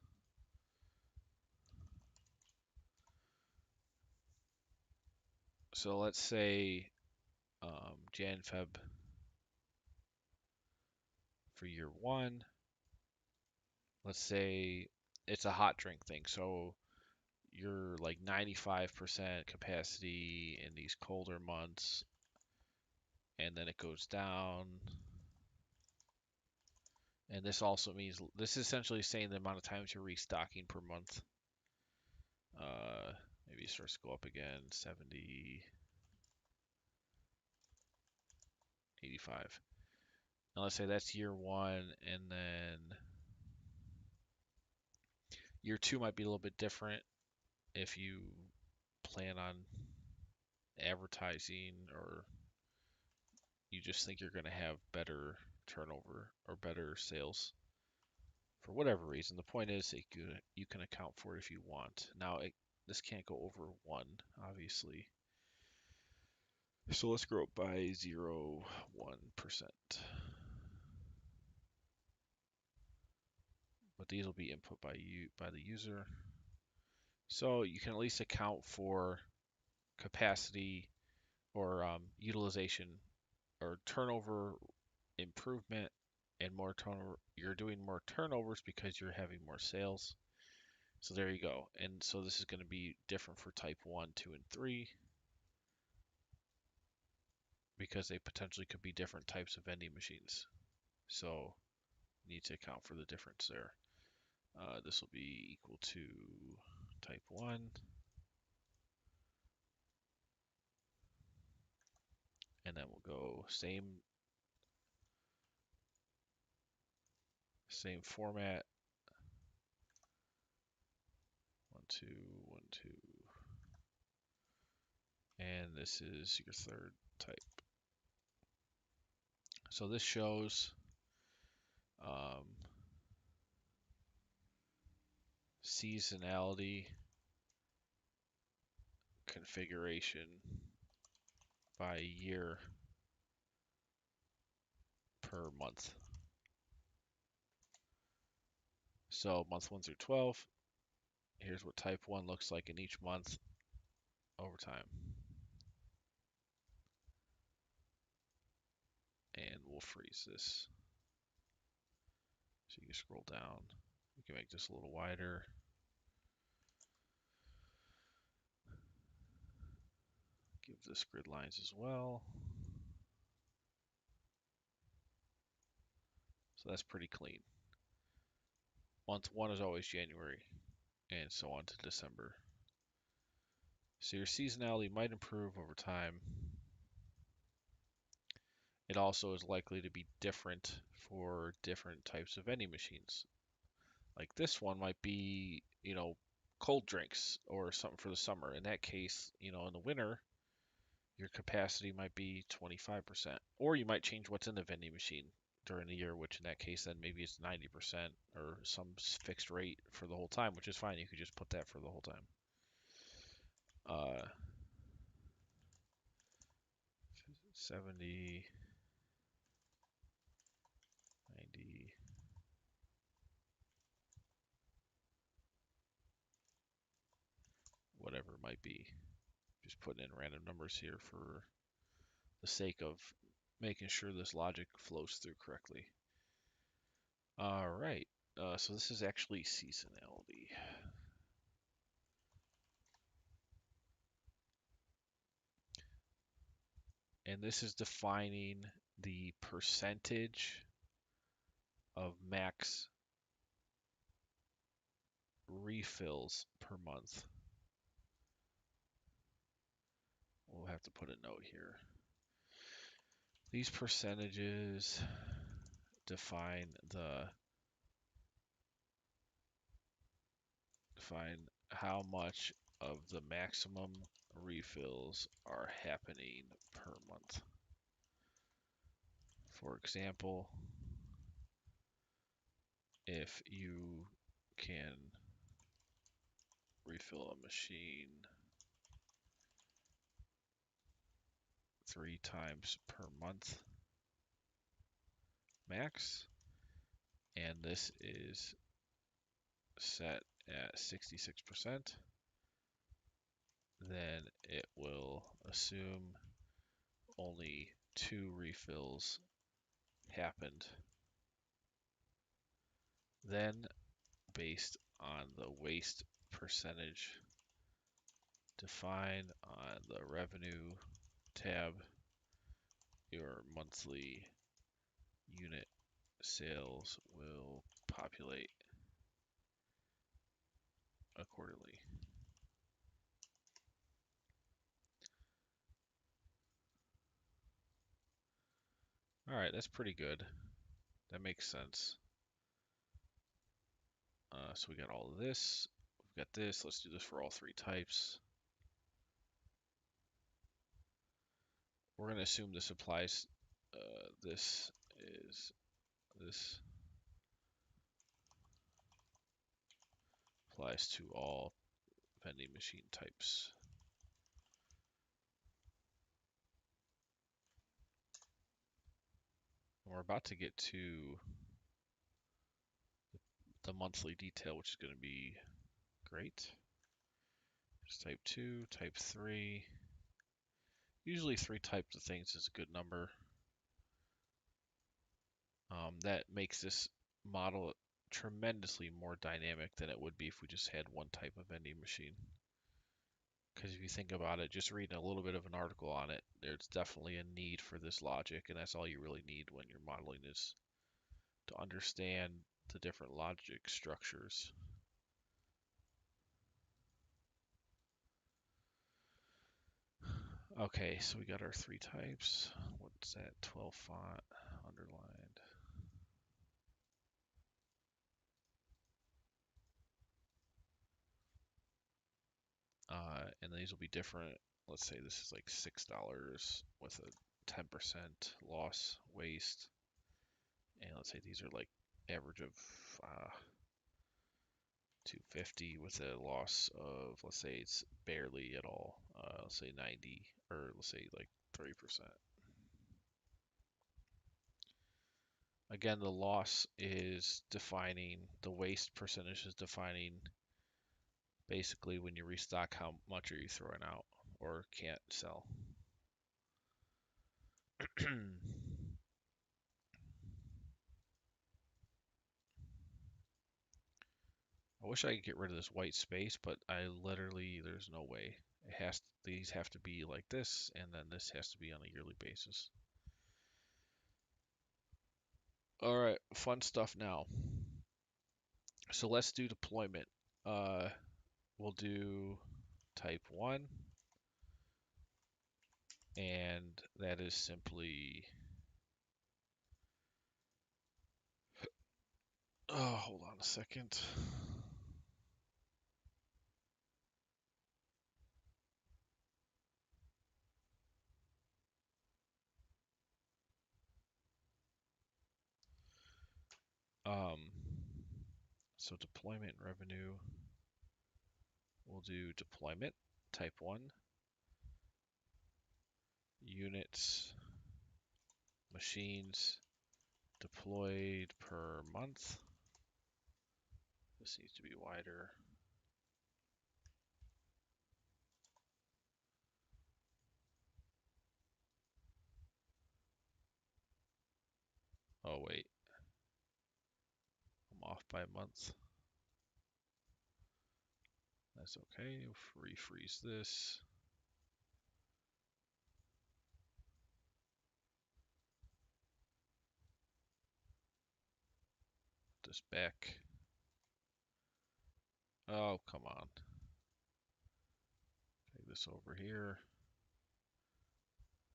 So let's say Jan, Feb for year 1. Let's say it's a hot drink thing. So you're like 95% capacity in these colder months, and then it goes down. And this also means, this is essentially saying the amount of times you're restocking per month. Maybe it starts to go up again, 70, 85. Now let's say that's year 1, and then year 2 might be a little bit different if you plan on advertising, or you just think you're going to have better turnover or better sales for whatever reason. The point is that you can account for it if you want. Now, this can't go over 1, obviously. So let's grow it by 0.1%. But these will be input by the user. So you can at least account for capacity or utilization or turnover improvement, and more turnover. You're doing more turnovers because you're having more sales. So there you go. And so this is going to be different for type 1, 2, and 3, because they potentially could be different types of vending machines. So you need to account for the difference there. This will be equal to type 1. And then we'll go same format. 1, 2, 1, 2. And this is your third type. So this shows seasonality configuration by year per month. So month 1 through 12, here's what type 1 looks like in each month over time. And we'll freeze this. So you can scroll down. You can make this a little wider. Give this grid lines as well. So that's pretty clean. Month one is always January, and so on to December. So your seasonality might improve over time. It also is likely to be different for different types of vending machines. Like this one might be, cold drinks or something for the summer. In that case, in the winter, your capacity might be 25%. Or you might change what's in the vending machine during the year, which in that case, then maybe it's 90% or some fixed rate for the whole time, which is fine. You could just put that for the whole time. 70, 90, whatever it might be. Just putting in random numbers here for the sake of making sure this logic flows through correctly. All right, so this is actually seasonality. And this is defining the percentage of max refills per month. We'll have to put a note here. These percentages define how much of the maximum refills are happening per month. For example, if you can refill a machine 3 times per month max, and this is set at 66%, then it will assume only 2 refills happened. Then, based on the waste percentage defined on the revenue tab, your monthly unit sales will populate accordingly. All right, that's pretty good. That makes sense. So we got all of this. We've got this. Let's do this for all 3 types. We're going to assume this applies. This applies to all vending machine types. And we're about to get to the monthly detail, which is going to be great. Just type 2, type 3. Usually 3 types of things is a good number. That makes this model tremendously more dynamic than it would be if we just had one type of vending machine. Because if you think about it, just reading a little bit of an article on it, there's definitely a need for this logic, and that's all you really need when you're modeling is to understand the different logic structures. Okay, so we got our 3 types. What's that? 12 font, underlined. And these will be different. Let's say this is like $6 with a 10% loss waste. And let's say these are like average of 250 with a loss of, let's say it's barely at all. Let's say 90, or let's say like 3%. Again, the loss is defining, the waste percentage is defining basically when you restock how much are you throwing out or can't sell. I wish I could get rid of this white space, but there's no way. These have to be like this, and then this has to be on a yearly basis. All right, fun stuff now. So let's do deployment. Uh, we'll do type 1, and that is simply, oh, hold on a second. Um, so deployment revenue, we'll do deployment type 1, units, machines deployed per month. This needs to be wider. Oh wait, I'm off by a month. That's okay. Refreeze this. This back. Oh, come on. Take this over here.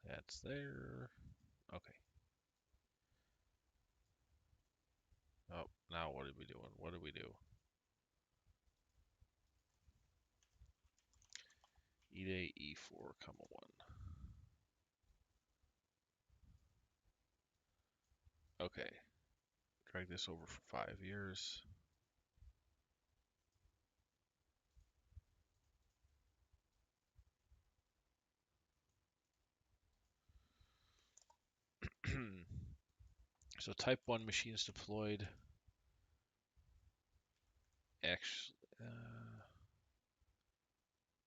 That's there. Okay. Oh, now what are we doing? What do we do? E8, E4, comma 1. Okay. Drag this over for 5 years. So type 1 machines deployed. Actually,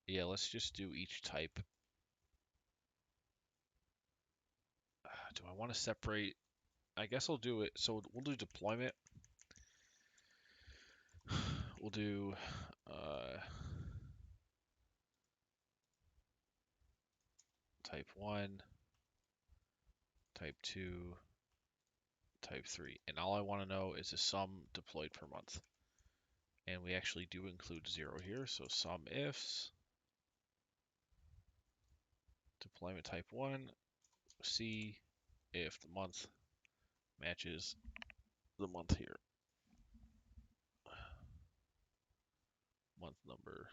yeah, let's just do each type. Do I want to separate? I guess I'll do it. So we'll do deployment. We'll do type 1, type 2, type 3. And all I want to know is the sum deployed per month. And we actually do include 0 here. So sum ifs, deployment type 1, see if the month matches the month here. Month number.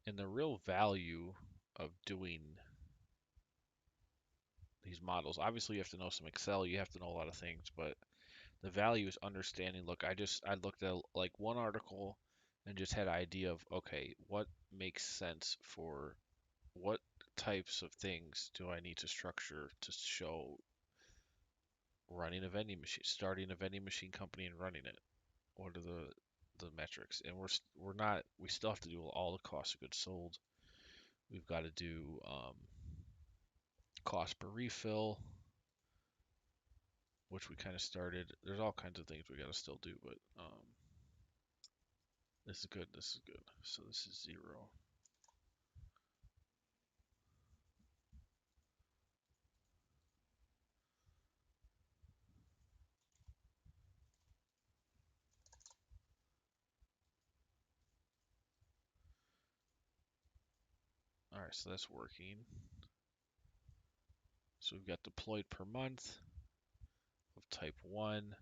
And the real value of doing these models, obviously you have to know some Excel, you have to know a lot of things, but the value is understanding. Look, I looked at like one article and just had an idea of, okay, what makes sense for what types of things do I need to structure to show running a vending machine, starting a vending machine company and running it? What are the metrics? And we still have to do all the cost of goods sold. We've got to do cost per refill, which we kind of started. There's all kinds of things we got to still do, but this is good. This is good. So this is 0. All right, so that's working. So we've got deployed per month of type 1.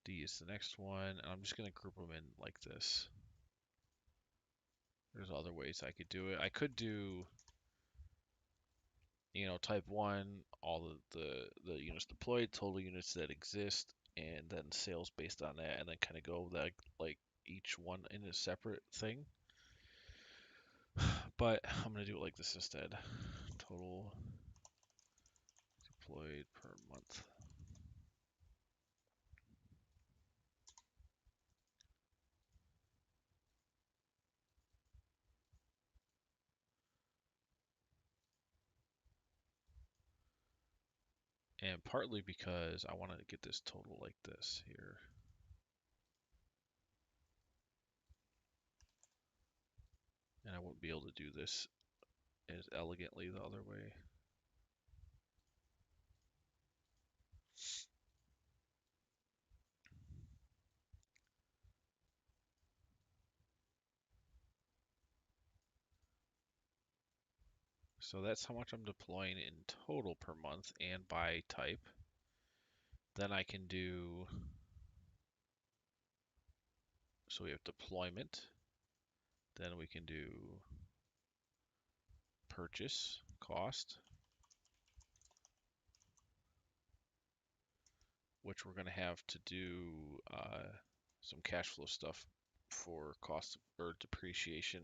D is the next one, and I'm just going to group them in like this. There's other ways I could do it. I could do, type 1, all the units deployed, total units that exist, and then sales based on that, and then kind of go like each one in a separate thing. But I'm going to do it like this instead. Total deployed per month. And partly because I want to get this total like this here. And I wouldn't be able to do this as elegantly the other way. So that's how much I'm deploying in total per month and by type. Then I can do, so we have deployment. Then we can do purchase cost, which we're going to have to do some cash flow stuff for cost or depreciation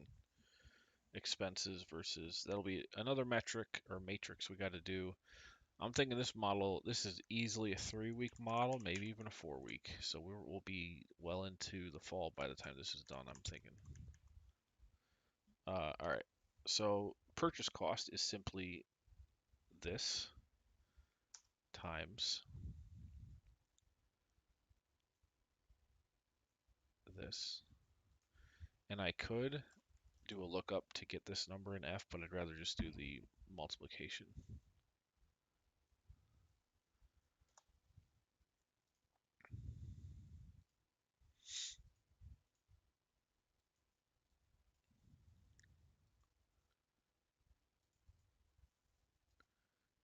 expenses versus that'll be another metric or matrix we got to do. I'm thinking this model, this is easily a 3-week model, maybe even a 4-week. So we'll be well into the fall by the time this is done, I'm thinking. All right. So purchase cost is simply this times this. And I could do a lookup to get this number in F, but I'd rather just do the multiplication.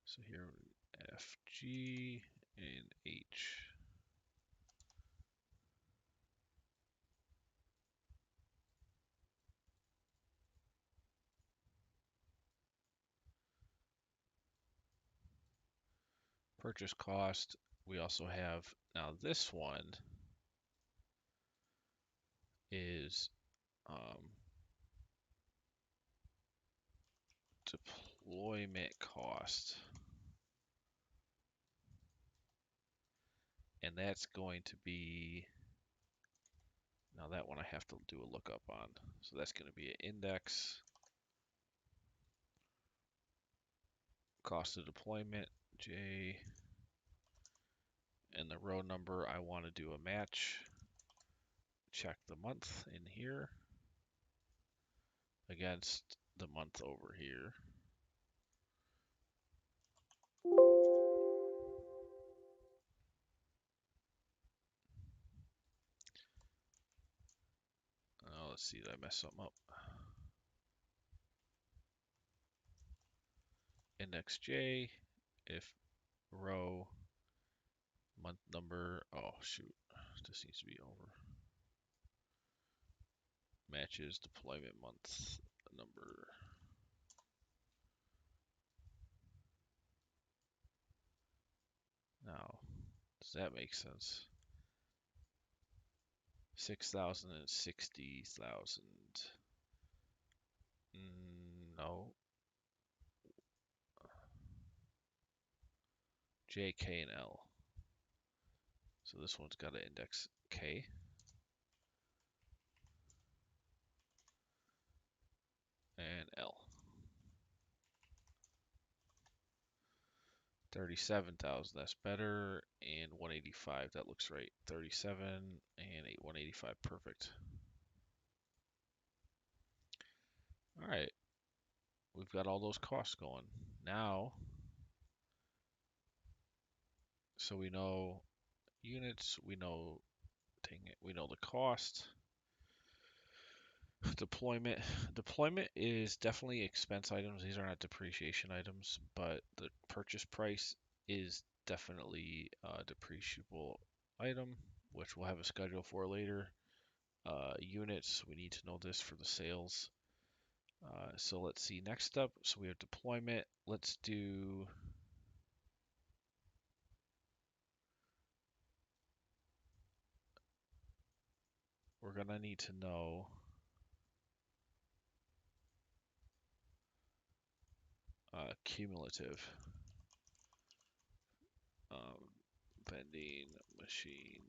So here, F, G, and H. Purchase cost, we also have, now this one is deployment cost. And that's going to be, now that one I have to do a lookup on. So that's going to be an index, cost of deployment, J, and the row number, I want to do a match. Check the month in here against the month over here. Oh, let's see, did I mess something up? Index J, if row, month number, oh shoot, this needs to be over. Matches deployment month number. Now, does that make sense? 6,000 and 60,000. No. J, K, and L. So this one's got an index K. And L. 37,000, that's better. And 185, that looks right. 37 and 185, perfect. All right, we've got all those costs going. Now, so we know units, we know, dang it, we know the cost. Deployment. Deployment is definitely expense items. These are not depreciation items, but the purchase price is definitely a depreciable item, which we'll have a schedule for later. Units, we need to know this for the sales. So let's see, next up, so we have deployment. Let's do, we're gonna need to know cumulative vending machine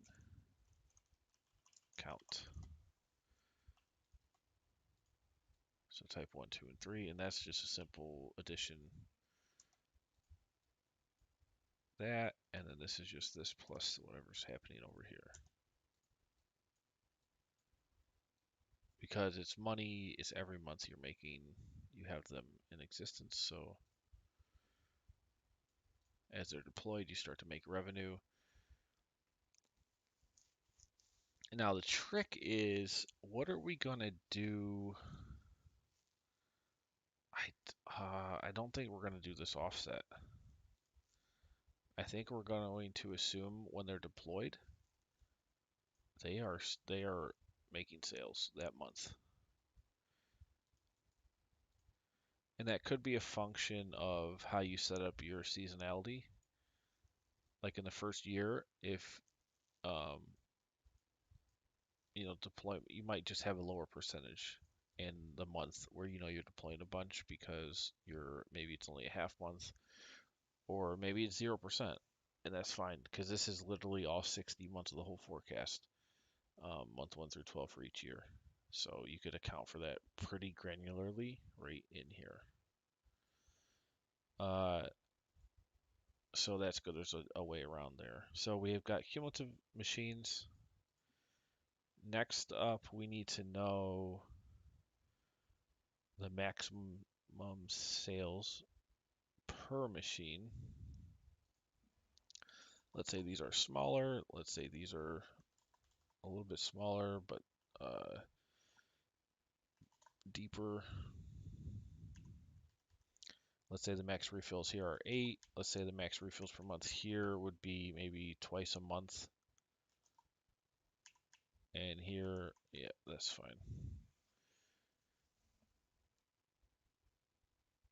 count. So type 1, 2, and 3, and that's just a simple addition that, and then this is just this plus whatever's happening over here. Because it's money, it's every month you're making, you have them in existence, so as they're deployed, you start to make revenue. Now the trick is, what are we gonna do? I don't think we're gonna do this offset. I think we're going to assume when they're deployed, they are making sales that month. And that could be a function of how you set up your seasonality. Like in the first year, if um, deploy, you might just have a lower percentage in the month where you're deploying a bunch because maybe it's only a half month, or maybe it's 0%, and that's fine because this is literally all 60 months of the whole forecast, month 1 through 12 for each year. So you could account for that pretty granularly right in here. So that's good. There's a way around there. So we have got cumulative machines. Next up, we need to know the maximum sales per machine. Let's say these are smaller. Let's say these are a little bit smaller, but deeper. Let's say the max refills here are 8. Let's say the max refills per month here would be maybe twice a month. And here, yeah, that's fine.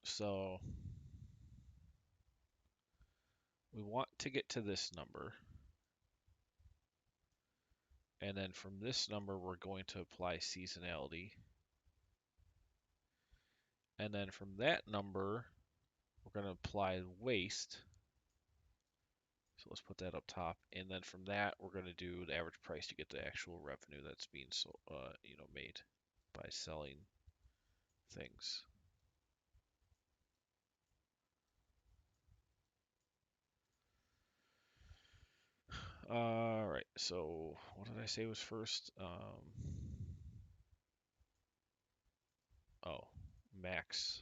So we want to get to this number. And then from this number, we're going to apply seasonality. And then from that number, we're going to apply waste. So let's put that up top. And then from that, we're going to do the average price to get the actual revenue that's being made by selling things. All right, so what did I say was first? Oh, max.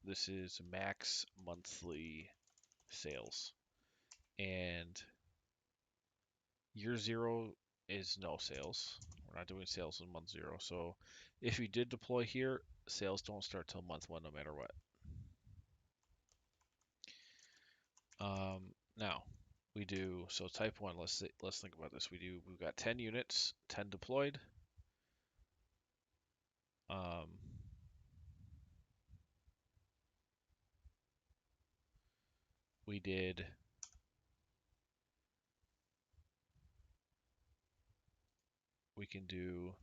This is max monthly sales. And year 0 is no sales. We're not doing sales in month 0. So if you did deploy here, sales don't start till month 1 no matter what. Now we do, so type 1, let's think about this. We've got 10 units, 10 deployed. We can do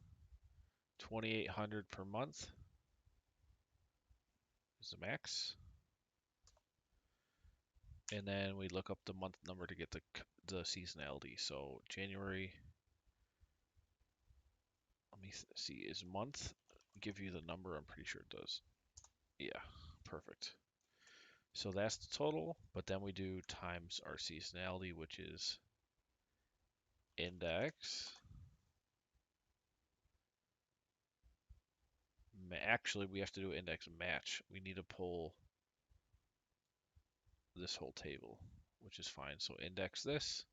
2,800 per month is the max. And then we look up the month number to get the seasonality. So January, let me see, is month give you the number? I'm pretty sure it does. Yeah, perfect. So that's the total, but then we do times our seasonality, which is index. Actually, we have to do index match. We need to pull this whole table, which is fine. So index this.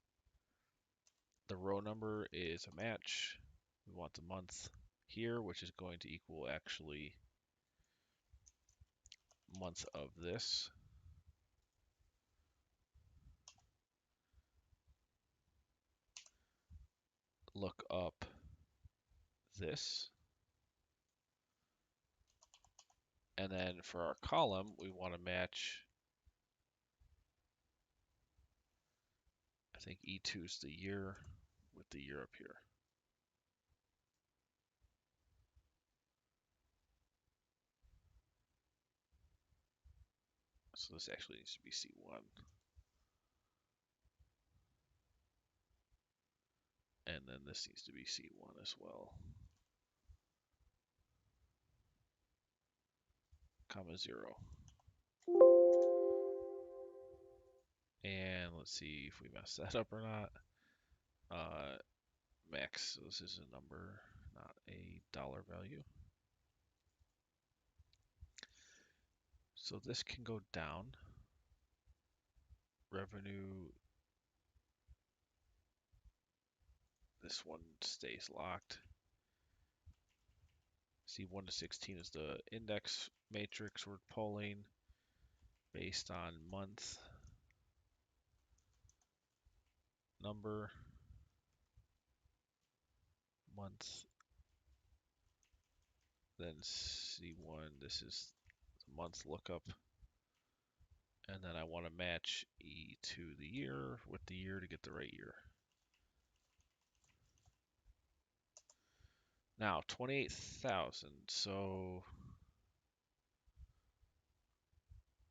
The row number is a match. We want the month here, which is going to equal actually month of this. Look up this. And then for our column, we want to match, I think E2 is the year with the year up here. So this actually needs to be C1. And then this needs to be C1 as well. comma 0. And let's see if we mess that up or not. Max, so this is a number, not a dollar value. So this can go down. Revenue, this one stays locked. C1 to 16 is the index matrix we're pulling based on month, number, month, then C1, this is the month lookup, and then I want to match E to the year with the year to get the right year. Now, 28,000, so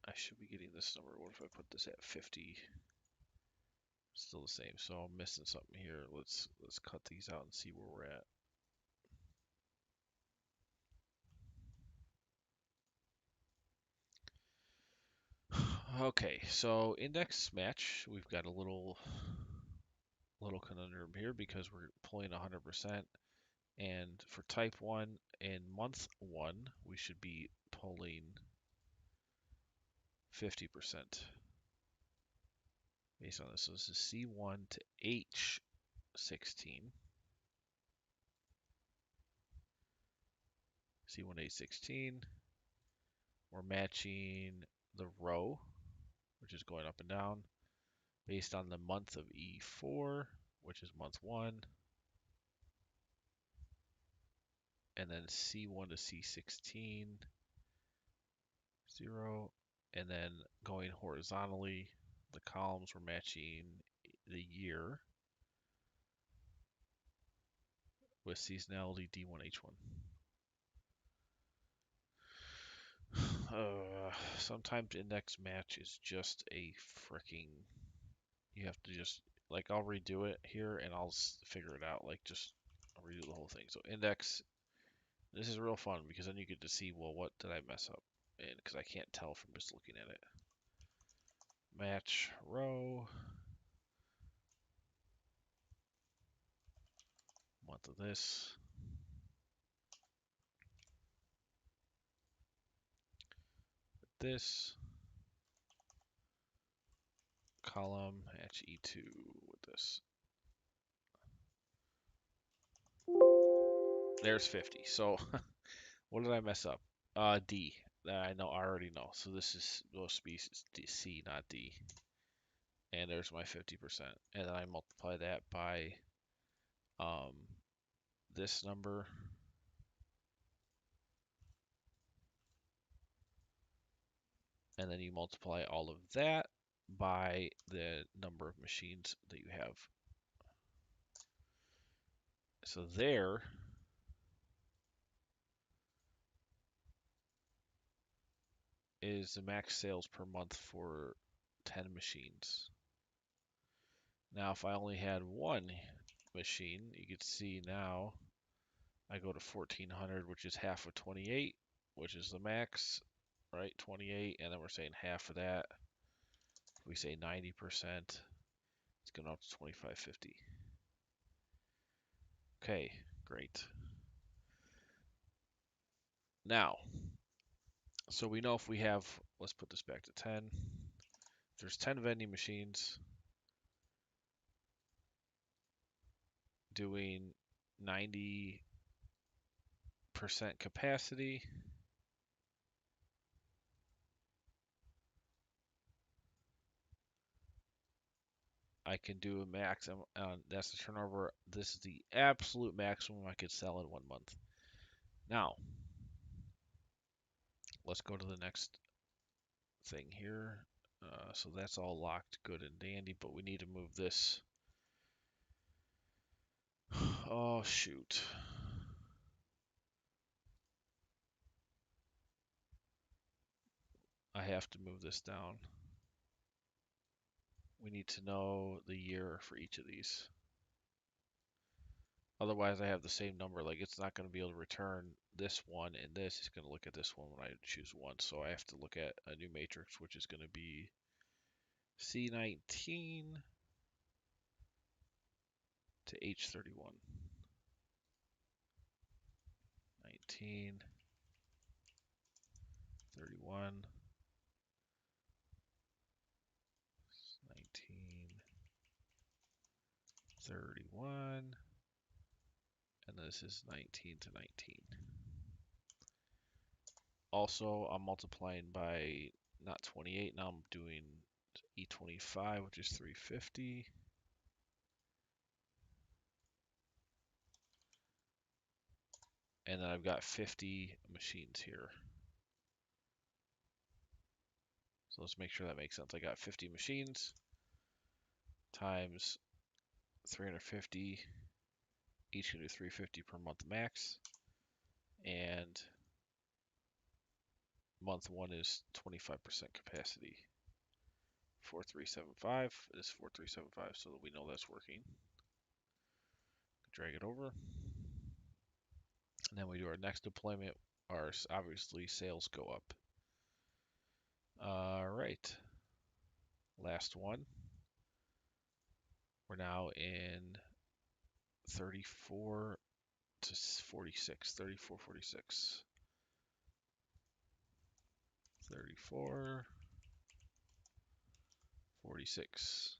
I should be getting this number. What if I put this at 50? Still the same, so I'm missing something here. Let's cut these out and see where we're at. Okay, so index match, we've got a little conundrum here because we're pulling 100%, and for type 1 in month 1, we should be pulling 50% based on this. So this is C1 to H16. C1 to H16. We're matching the row, which is going up and down, based on the month of E4, which is month 1, and then C1 to C16, 0, and then going horizontally, the columns were matching the year with seasonality D1H1. Sometimes index match is just a freaking, you have to just, like, I'll redo it here and I'll figure it out, like, just I'll redo the whole thing. So index, this is real fun because then you get to see, well, what did I mess up? And because I can't tell from just looking at it. Match row, month of this, this, column, match E2 with this. There's 50. So what did I mess up? D. That I already know. So this is supposed to be C, not D. And there's my 50%. And then I multiply that by this number. And then you multiply all of that by the number of machines that you have. So there is the max sales per month for 10 machines. Now, if I only had one machine, you could see now I go to 1400, which is half of 28, which is the max, right? 28, and then we're saying half of that. If we say 90%, it's going up to 2550. Okay, great. Now, so we know if we have, let's put this back to 10. If there's 10 vending machines doing 90% capacity, I can do a max, that's the turnover. This is the absolute maximum I could sell in 1 month. Now, let's go to the next thing here. So that's all locked good and dandy, but we need to move this. Oh, shoot. I have to move this down. We need to know the year for each of these. Otherwise, I have the same number. Like, it's not going to be able to return this one and this. It's going to look at this one when I choose one. So I have to look at a new matrix, which is going to be C19 to H31. 19, 31, 19, 31, and this is 19 to 19. Also, I'm multiplying by not 28, now I'm doing E25, which is 350. And then I've got 50 machines here. So let's make sure that makes sense. I got 50 machines times 350, each gonna do 350 per month max. And month one is 25% capacity. 4375 is 4375, so that we know that's working. Drag it over. And then we do our next deployment. Our obviously sales go up. All right. Last one. We're now in 34 to 46. 34, 46. 34, 46.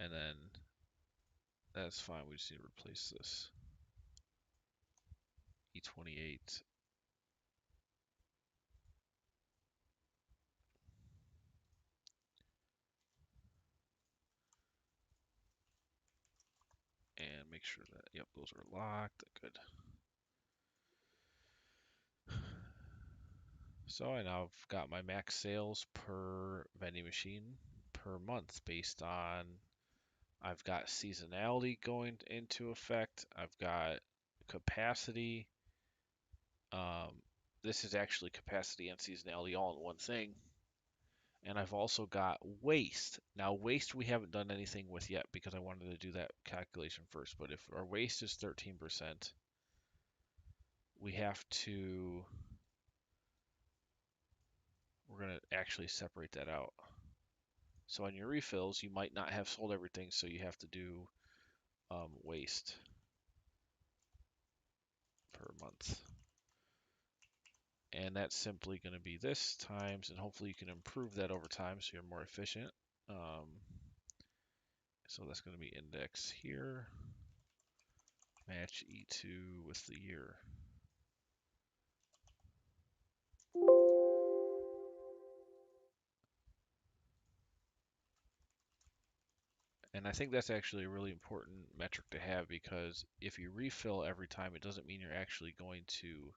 And then that's fine. We just need to replace this. E28. And make sure that, yep, those are locked. Good. So I now have got my max sales per vending machine per month based on, I've got seasonality going into effect. I've got capacity. This is actually capacity and seasonality all in one thing. And I've also got waste. Now, waste we haven't done anything with yet because I wanted to do that calculation first. But if our waste is 13%, we have to, we're going to actually separate that out. So on your refills, you might not have sold everything, so you have to do waste per month. And that's simply going to be this times, and hopefully you can improve that over time so you're more efficient. So that's going to be index here, match E2 with the year. And I think that's actually a really important metric to have because if you refill every time, it doesn't mean you're actually going to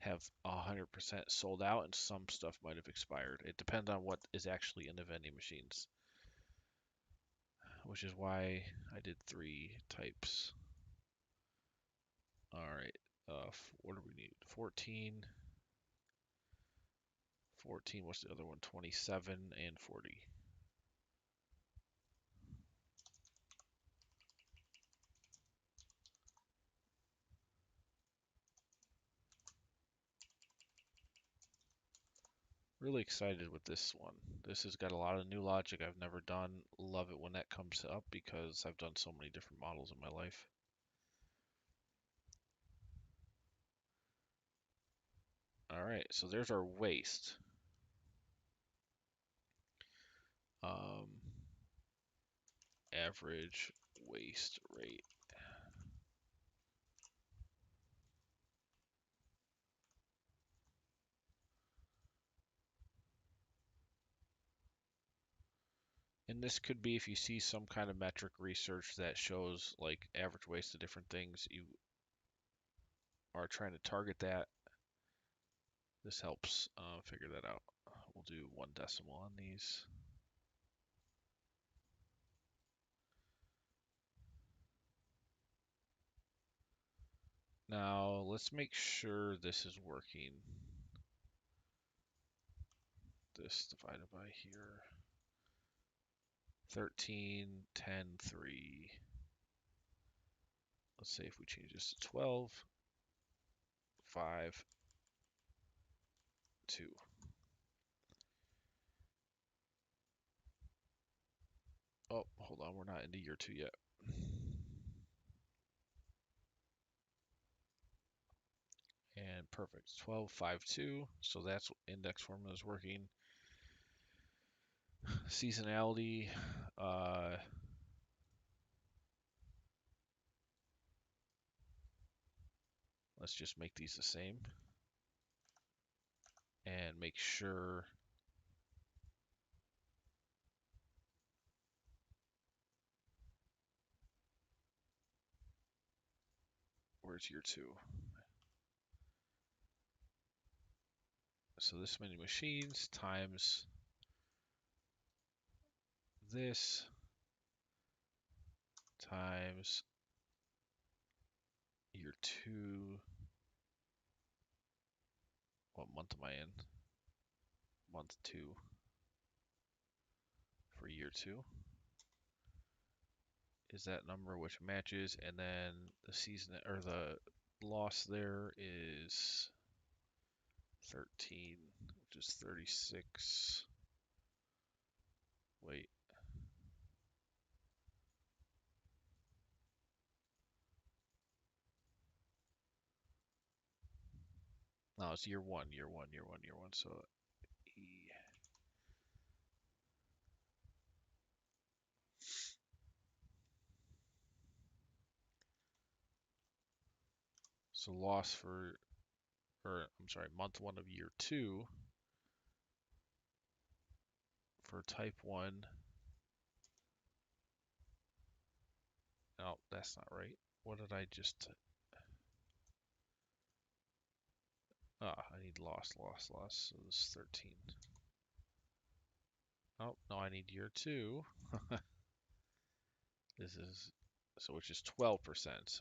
have 100% sold out, and some stuff might have expired. It depends on what is actually in the vending machines, which is why I did 3 types. All right, what do we need? 14, 14, what's the other one? 27 and 40. Really excited with this one. This has got a lot of new logic I've never done. Love it when that comes up because I've done so many different models in my life. All right, so there's our waste. Um, Average waste rate. And this could be if you see some kind of metric research that shows like average waste of different things, you are trying to target that. This helps figure that out. We'll do 1 decimal on these. Now let's make sure this is working. This divided by here. 13, 10, 3. Let's say if we change this to 12, 5, 2. Oh, hold on, we're not into year 2 yet. And perfect, 12, 5, 2. So that's index formula is working. Seasonality, let's just make these the same and make sure where's year 2. So this many machines times this times year 2. What month am I in? Month 2 for year 2 is that number which matches, and then the season or the loss there is 13, which is 36. Wait. No, it's year 1, year 1, year 1, year 1. So E. So loss for, or I'm sorry, month 1 of year 2 for type 1. No, that's not right. What did I just? I need loss. So this is 13. Oh, no, I need year 2. This is, so which is 12%.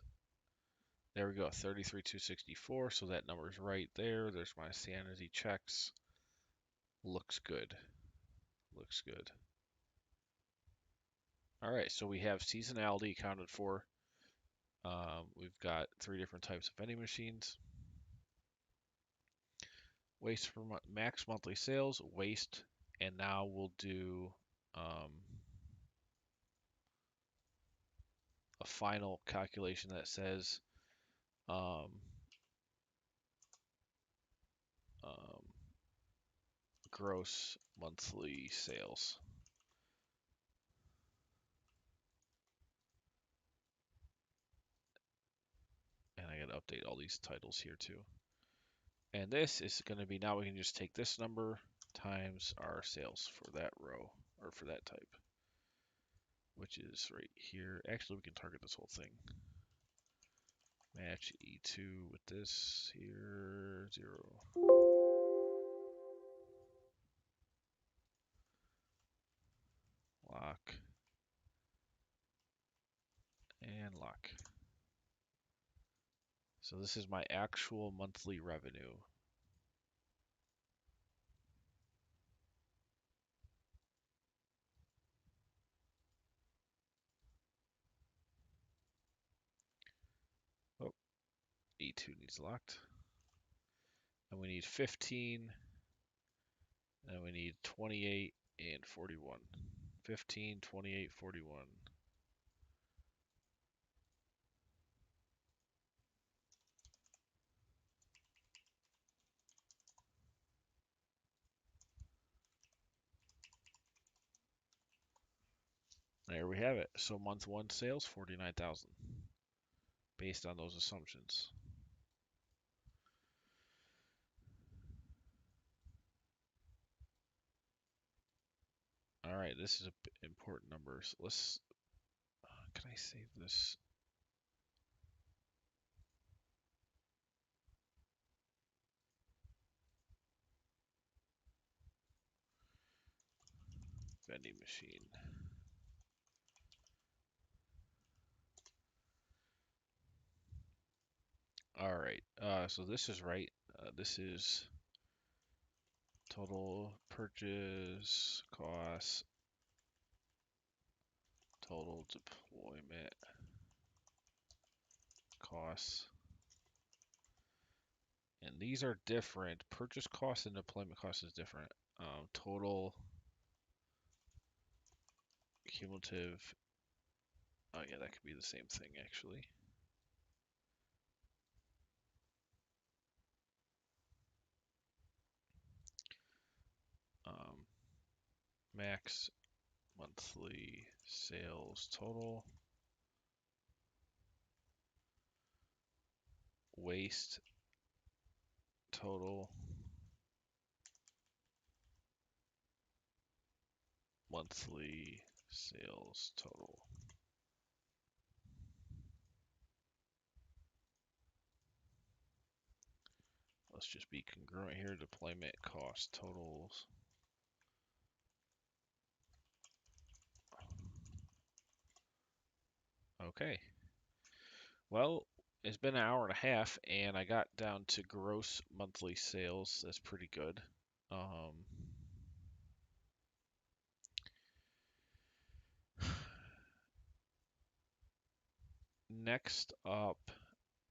There we go, 33,264. So that number is right there. There's my sanity checks. Looks good. Looks good. All right, so we have seasonality accounted for. We've got 3 different types of vending machines. Waste per month, max monthly sales, waste, and now we'll do a final calculation that says um, um, gross monthly sales. And I gotta update all these titles here too. And this is gonna be, now we can just take this number times our sales for that row, or for that type, which is right here. Actually, we can target this whole thing. Match E2 with this here, 0. Lock. And lock. So this is my actual monthly revenue. Oh, E2 needs locked. And we need 15. And we need 28 and 41. 15, 28, 41. There we have it. So month 1 sales, 49,000, based on those assumptions. All right, this is an important number. So let's, can I save this? Vending machine. All right. So this is right. This is total purchase cost, total deployment costs. And these are different. Purchase cost and deployment cost is different. Total cumulative. Oh yeah, that could be the same thing actually. Um, Max monthly sales total, waste total, monthly sales total. Let's just be congruent here. Deployment cost totals. Okay. Well, it's been an hour and a half, and I got down to gross monthly sales. That's pretty good. Um, Next up,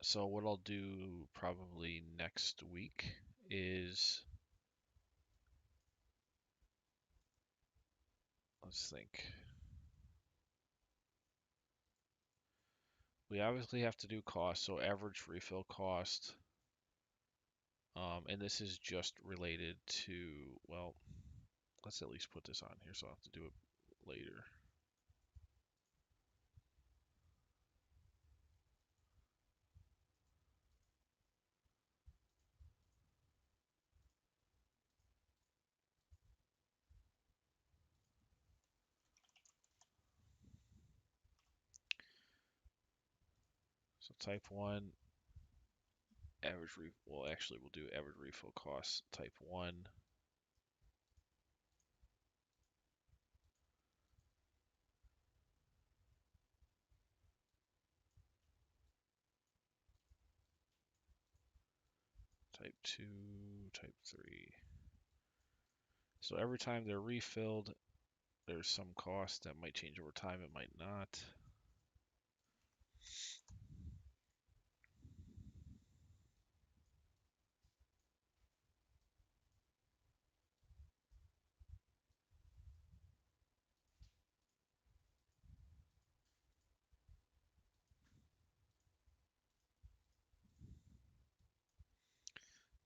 so what I'll do probably next week is, let's think. We obviously have to do cost, so average refill cost. And this is just related to, well, let's at least put this on here so I'll have to do it later. So type 1, well, actually, we'll do average refill cost type 1. Type 2, type 3. So every time they're refilled, there's some cost that might change over time, it might not.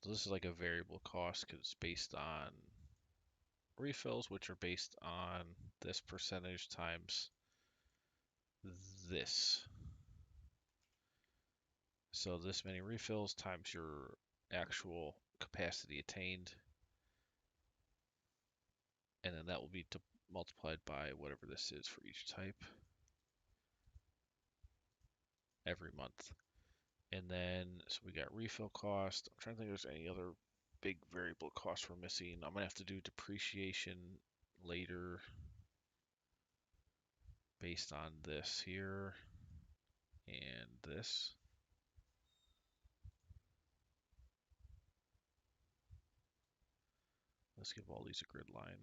So this is like a variable cost because it's based on refills, which are based on this percentage times this. So this many refills times your actual capacity attained, and then that will be multiplied by whatever this is for each type every month. And then, so we got refill cost. I'm trying to think if there's any other big variable costs we're missing. I'm gonna have to do depreciation later based on this here and this. Let's give all these a grid line.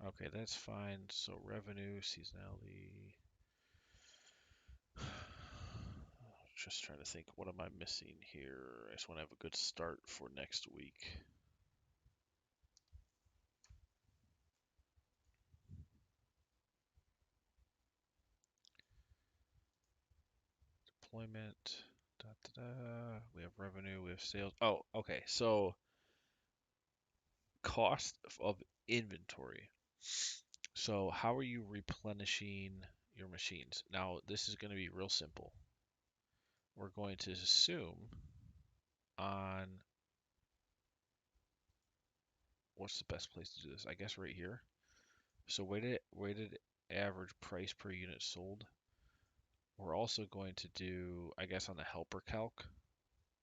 Okay, that's fine. So revenue, seasonality. Just trying to think, what am I missing here? I just want to have a good start for next week. Deployment. Da, da, da. We have revenue, we have sales. Oh, okay. So cost of inventory. So how are you replenishing your machines? Now, this is going to be real simple. We're going to assume on what's the best place to do this? I guess right here. So weighted average price per unit sold. We're also going to do, I guess on the helper calc,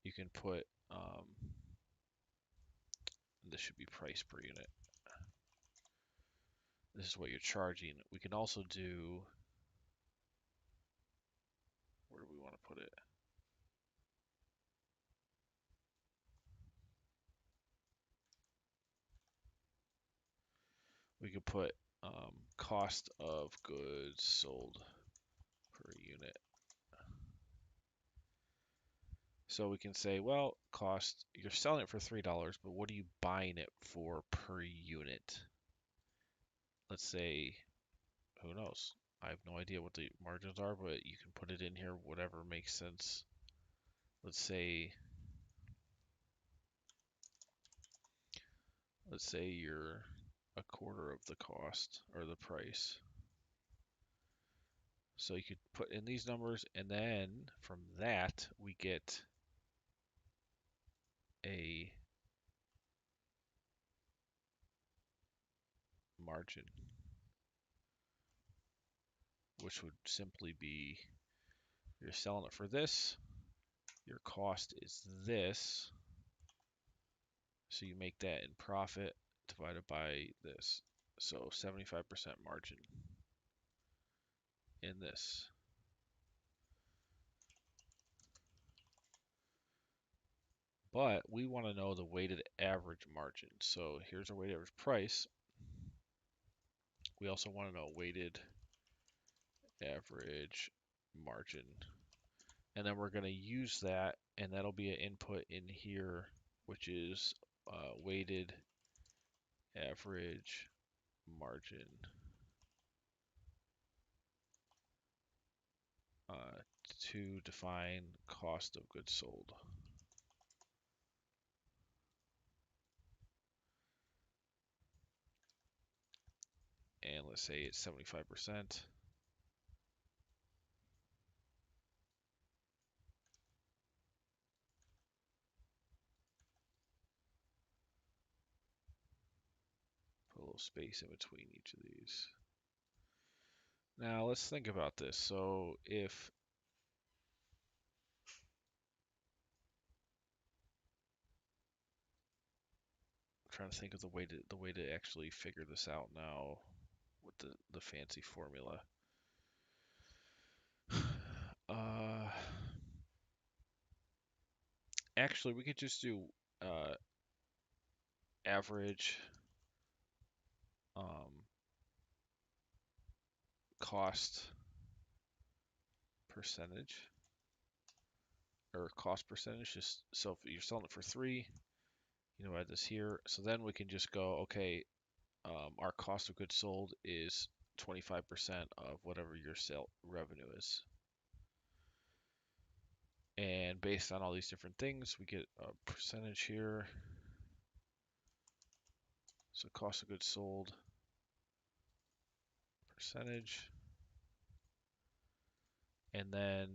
you can put, this should be price per unit. This is what you're charging. We can also do, where do we want to put it? We could put cost of goods sold per unit. So we can say, well, cost, you're selling it for $3, but what are you buying it for per unit? Let's say, who knows? I have no idea what the margins are, but you can put it in here, whatever makes sense. Let's say you're a quarter of the cost or the price. So you could put in these numbers, and then from that we get a margin, which would simply be you're selling it for this, your cost is this, so you make that in profit divided by this. So 75% margin in this. But we want to know the weighted average margin. So here's our weighted average price. We also want to know weighted average margin. And then we're going to use that, and that'll be an input in here, which is weighted average margin to define cost of goods sold. And let's say it's 75%. Put a little space in between each of these. Now let's think about this. So if I'm trying to think of the way to actually figure this out now with the fancy formula. Uh, Actually, we could just do average um, cost percentage or cost percentage. Just so if you're selling it for 3, you know, add this here. So then we can just go, okay, our cost of goods sold is 25% of whatever your sale revenue is. And based on all these different things, we get a percentage here. So cost of goods sold percentage. And then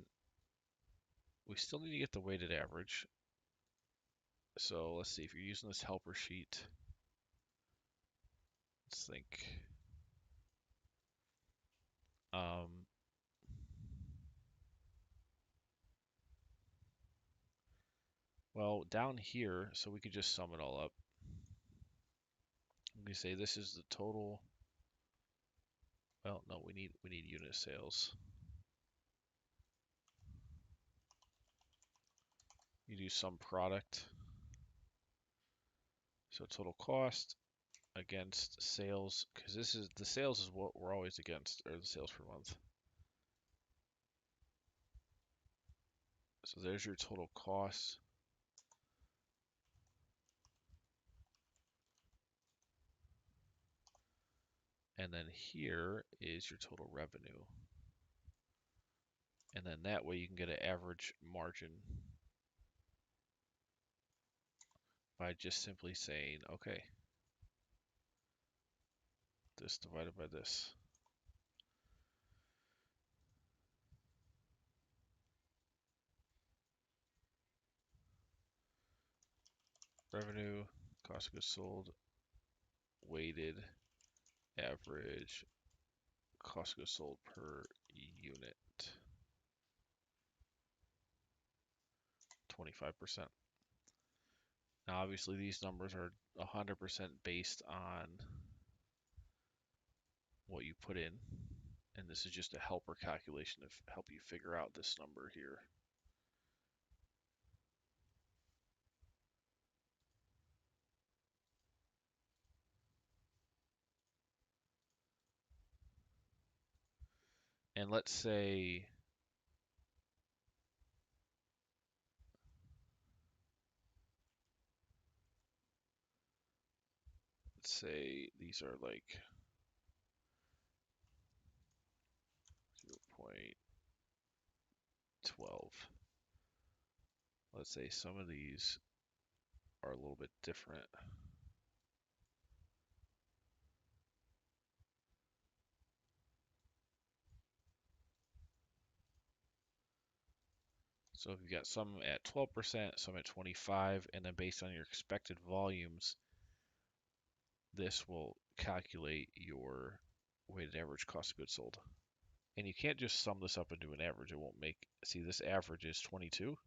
we still need to get the weighted average. So let's see, if you're using this helper sheet, let's think. Um, well, down here, so we could just sum it all up. We can say this is the total. Well, no, we need unit sales. You do some product. So total cost against sales, because this is the sales is what we're always against, or the sales per month. So there's your total cost. And then here is your total revenue. And then that way you can get an average margin by just simply saying, okay, this divided by this. Revenue, cost of goods sold, weighted average cost of goods sold per unit, 25%. Now, obviously, these numbers are 100% based on what you put in, and this is just a helper calculation to help you figure out this number here. And let's say these are like 0.12. Let's say some of these are a little bit different. So if you've got some at 12%, some at 25, and then based on your expected volumes, this will calculate your weighted average cost of goods sold. And you can't just sum this up into an average. It won't make, see, this average is 22,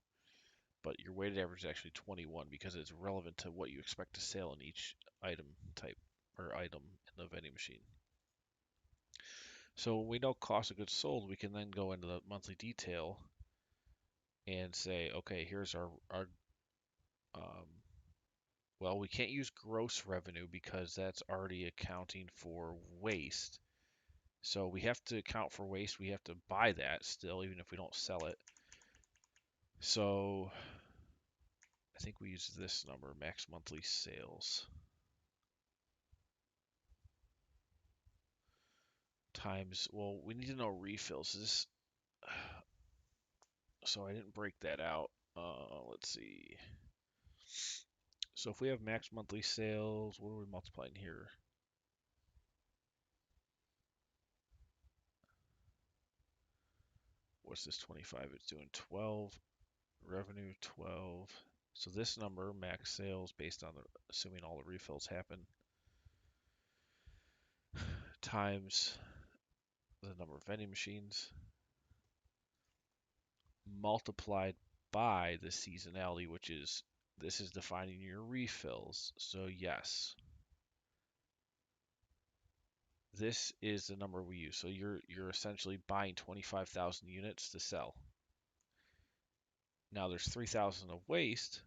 but your weighted average is actually 21 because it's relevant to what you expect to sell in each item type or item in the vending machine. So when we know cost of goods sold, we can then go into the monthly detail and say, okay, here's our um, well, we can't use gross revenue because that's already accounting for waste. So we have to account for waste. We have to buy that still, even if we don't sell it. So I think we use this number, max monthly sales, times, well, we need to know refills. This, so I didn't break that out. Let's see. So if we have max monthly sales, what are we multiplying here? What's this 25? It's doing 12. Revenue 12. So this number, max sales, based on assuming all the refills happen, times the number of vending machines, multiplied by the seasonality, which is, this is defining your refills. So yes, this is the number we use. So you're essentially buying 25,000 units to sell. Now there's 3,000 of waste.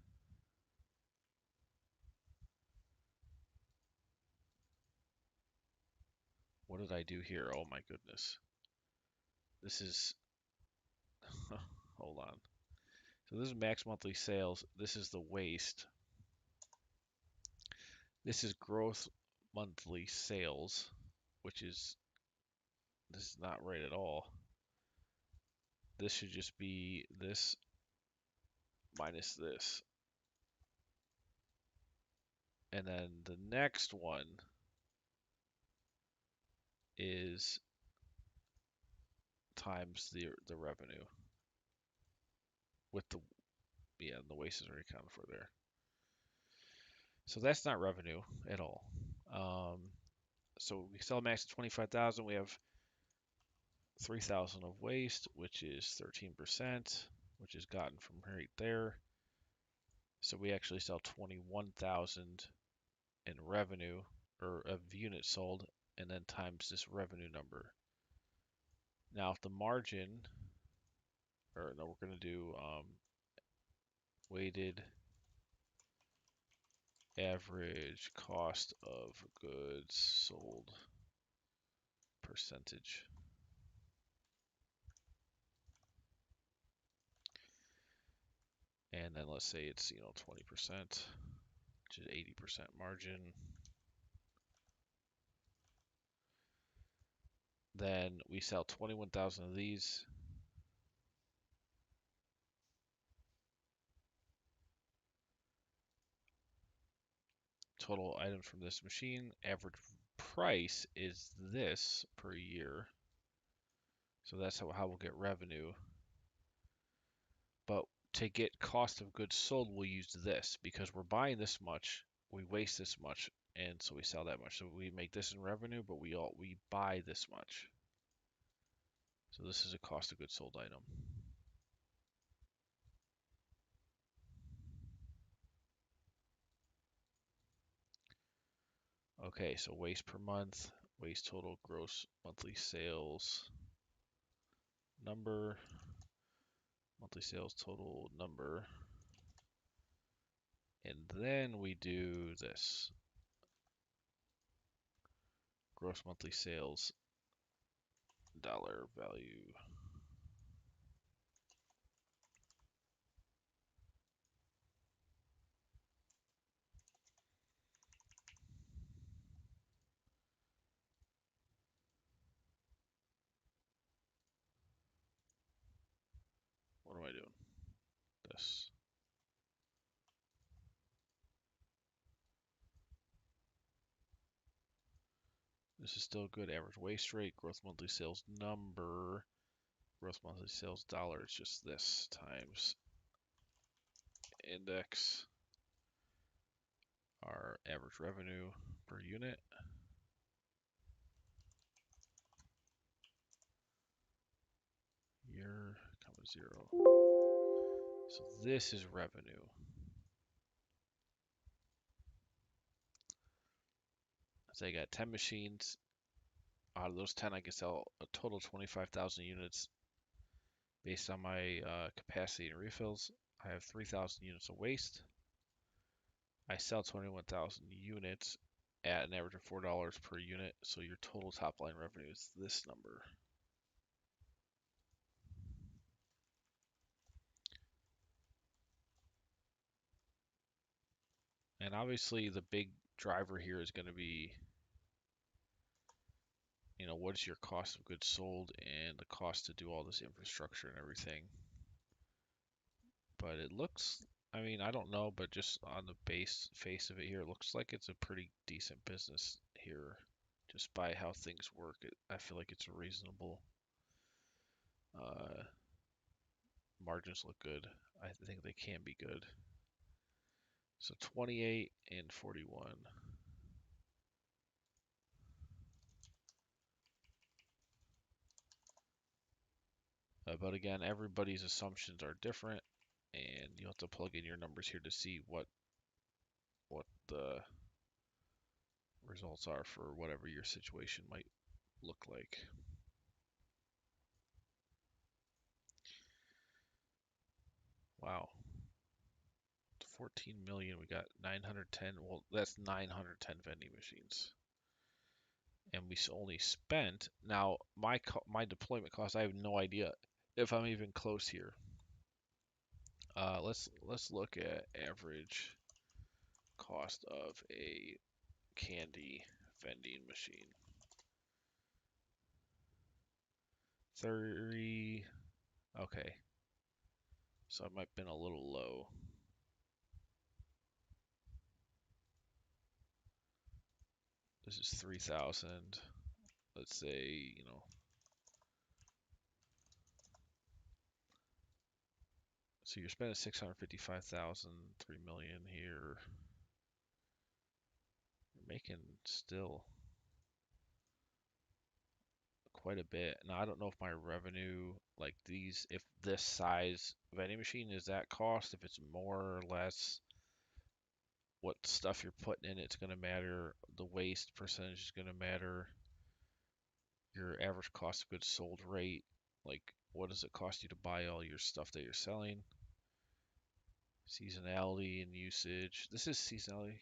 What did I do here? Oh my goodness. This is, hold on. So this is max monthly sales. This is the waste. This is gross monthly sales, which is, this is not right at all. This should just be this minus this. And then the next one is times the revenue with the, yeah, the waste is already accounted for there. So that's not revenue at all. So we sell max at 25,000. We have 3,000 of waste, which is 13%, which is gotten from right there. So we actually sell 21,000 in revenue, or of units sold, and then times this revenue number. Now, if the margin, or no, we're going to do weighted average cost of goods sold percentage. And then let's say it's, 20%, which is 80% margin. Then we sell 21,000 of these. Total items from this machine. Average price is this per year. So that's how we'll get revenue. But to get cost of goods sold, we'll use this because we're buying this much, we waste this much, and so we sell that much. So we make this in revenue, but we buy this much. So this is a cost of goods sold item. Okay, so waste per month, waste total gross monthly sales number, monthly sales total number, and then we do this. Gross monthly sales dollar value. What am I doing? This. This is still good. Average waste rate, gross monthly sales number, gross monthly sales dollar. It's just this times index, our average revenue per unit. Year, comma 0. So this is revenue. So I got 10 machines. Out of those 10, I can sell a total 25,000 units based on my capacity and refills. I have 3,000 units of waste. I sell 21,000 units at an average of $4 per unit. So your total top line revenue is this number. And obviously the big driver here is going to be, what is your cost of goods sold and the cost to do all this infrastructure and everything. But it looks, I don't know, but just on the face of it here, it looks like it's a pretty decent business here. Just by how things work, I feel like it's a reasonable. Margins look good. I think they can be good. So 28 and 41. But again, everybody's assumptions are different, and you have to plug in your numbers here to see what the results are for whatever your situation might look like. Wow. 14 million, we got 910. Well, that's 910 vending machines. And we only spent, now my deployment cost, I have no idea if I'm even close here. Let's look at average cost of a candy vending machine. 30. Okay. So I might have been a little low. This is 3,000. Let's say, so you're spending 655,000, 3 million here. You're making still quite a bit. Now I don't know if my revenue, like if this size vending machine is that cost, if it's more or less, what stuff you're putting in it's going to matter. The waste percentage is going to matter. Your average cost of goods sold rate, like what does it cost you to buy all your stuff that you're selling? Seasonality and usage. This is seasonality.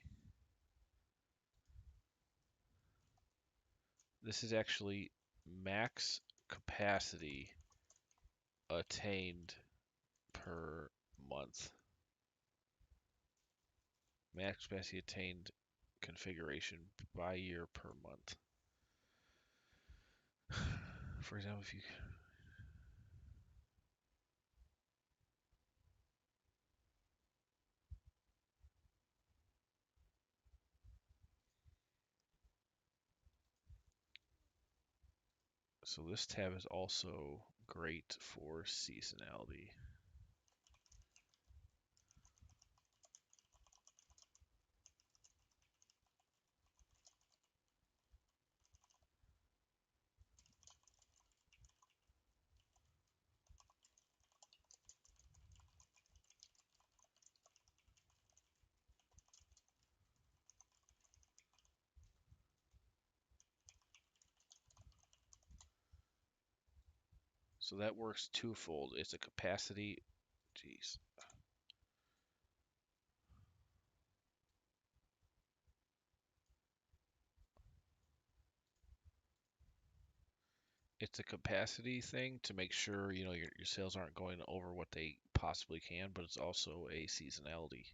This is actually max capacity attained per month. Max capacity attained configuration by year per month. For example, if you so this tab is also great for seasonality. So that works twofold. It's a capacity. Jeez. It's a capacity thing to make sure, your sales aren't going over what they possibly can, but it's also a seasonality.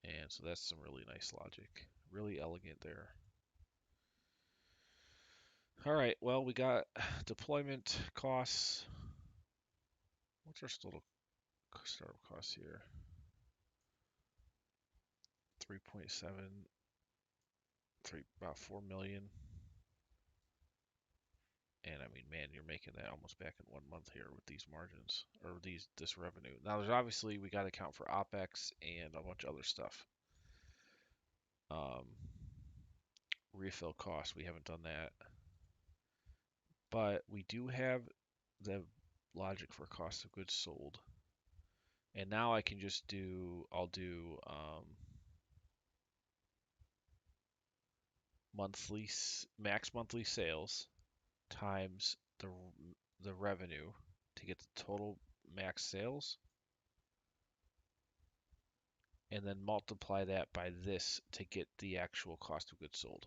And so that's some really nice logic. Really elegant there. All right, well, we got deployment costs. What's our total startup costs here? 3.7, about 4 million. And I mean, man, you're making that almost back in 1 month here with these margins or this revenue. Now, there's obviously we got to account for OpEx and a bunch of other stuff. Um, Refill costs, we haven't done that, but we do have the logic for cost of goods sold. And now I can just I'll do max monthly sales times the revenue to get the total max sales, and then multiply that by this to get the actual cost of goods sold.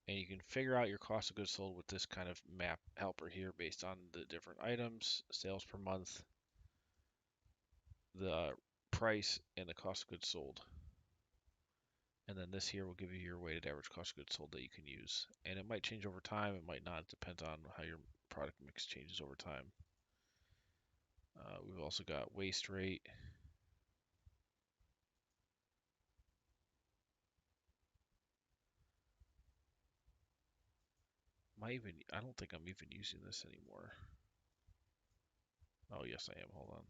And you can figure out your cost of goods sold with this kind of map helper here based on the different items, sales per month, the price, and the cost of goods sold. And then this here will give you your weighted average cost of goods sold that you can use. And it might change over time, it might not. It depends on how your product mix changes over time. We've also got waste rate. I don't think I'm even using this anymore. Oh, yes, I am. Hold on.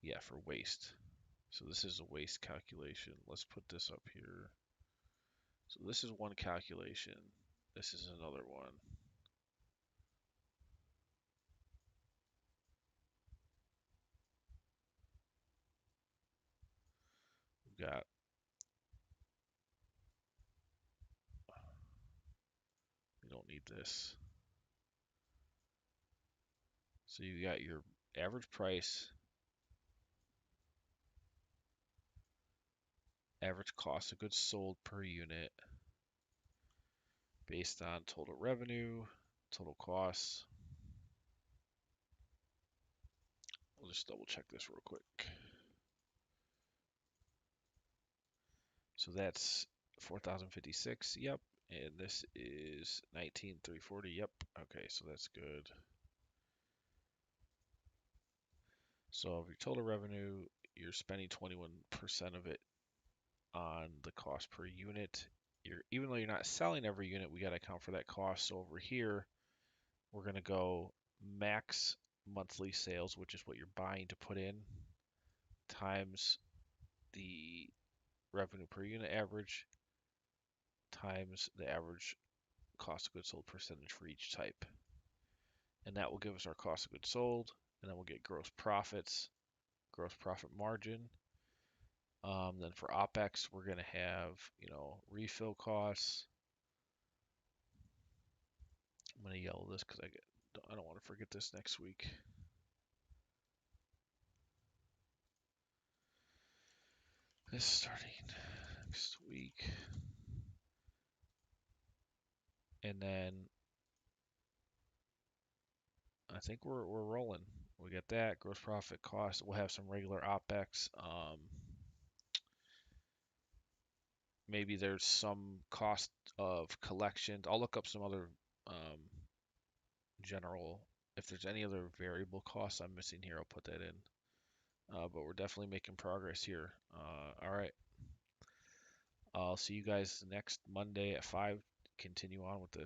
Yeah, for waste. So this is a waste calculation. Let's put this up here. So this is one calculation. This is another one. We've got we don't need this. So you got your average price, average cost of goods sold per unit based on total revenue, total costs. I'll just double check this real quick. So that's 4,056. Yep. And this is 19,340. Yep. Okay, so that's good. So of your total revenue, you're spending 21% of it on the cost per unit. Even though you're not selling every unit, we got to account for that cost. So over here, we're going to go max monthly sales, which is what you're buying to put in, times the revenue per unit average, times the average cost of goods sold percentage for each type. And that will give us our cost of goods sold, and then we'll get gross profits, gross profit margin. Then for OpEx, we're going to have, refill costs. I'm going to yellow this because I don't want to forget this next week. This starting next week. And then I think we're rolling. We get that gross profit cost. We'll have some regular OpEx. Maybe there's some cost of collections. I'll look up some other general. If there's any other variable costs I'm missing here, I'll put that in. But we're definitely making progress here. All right. I'll see you guys next Monday at 5. Continue on with this.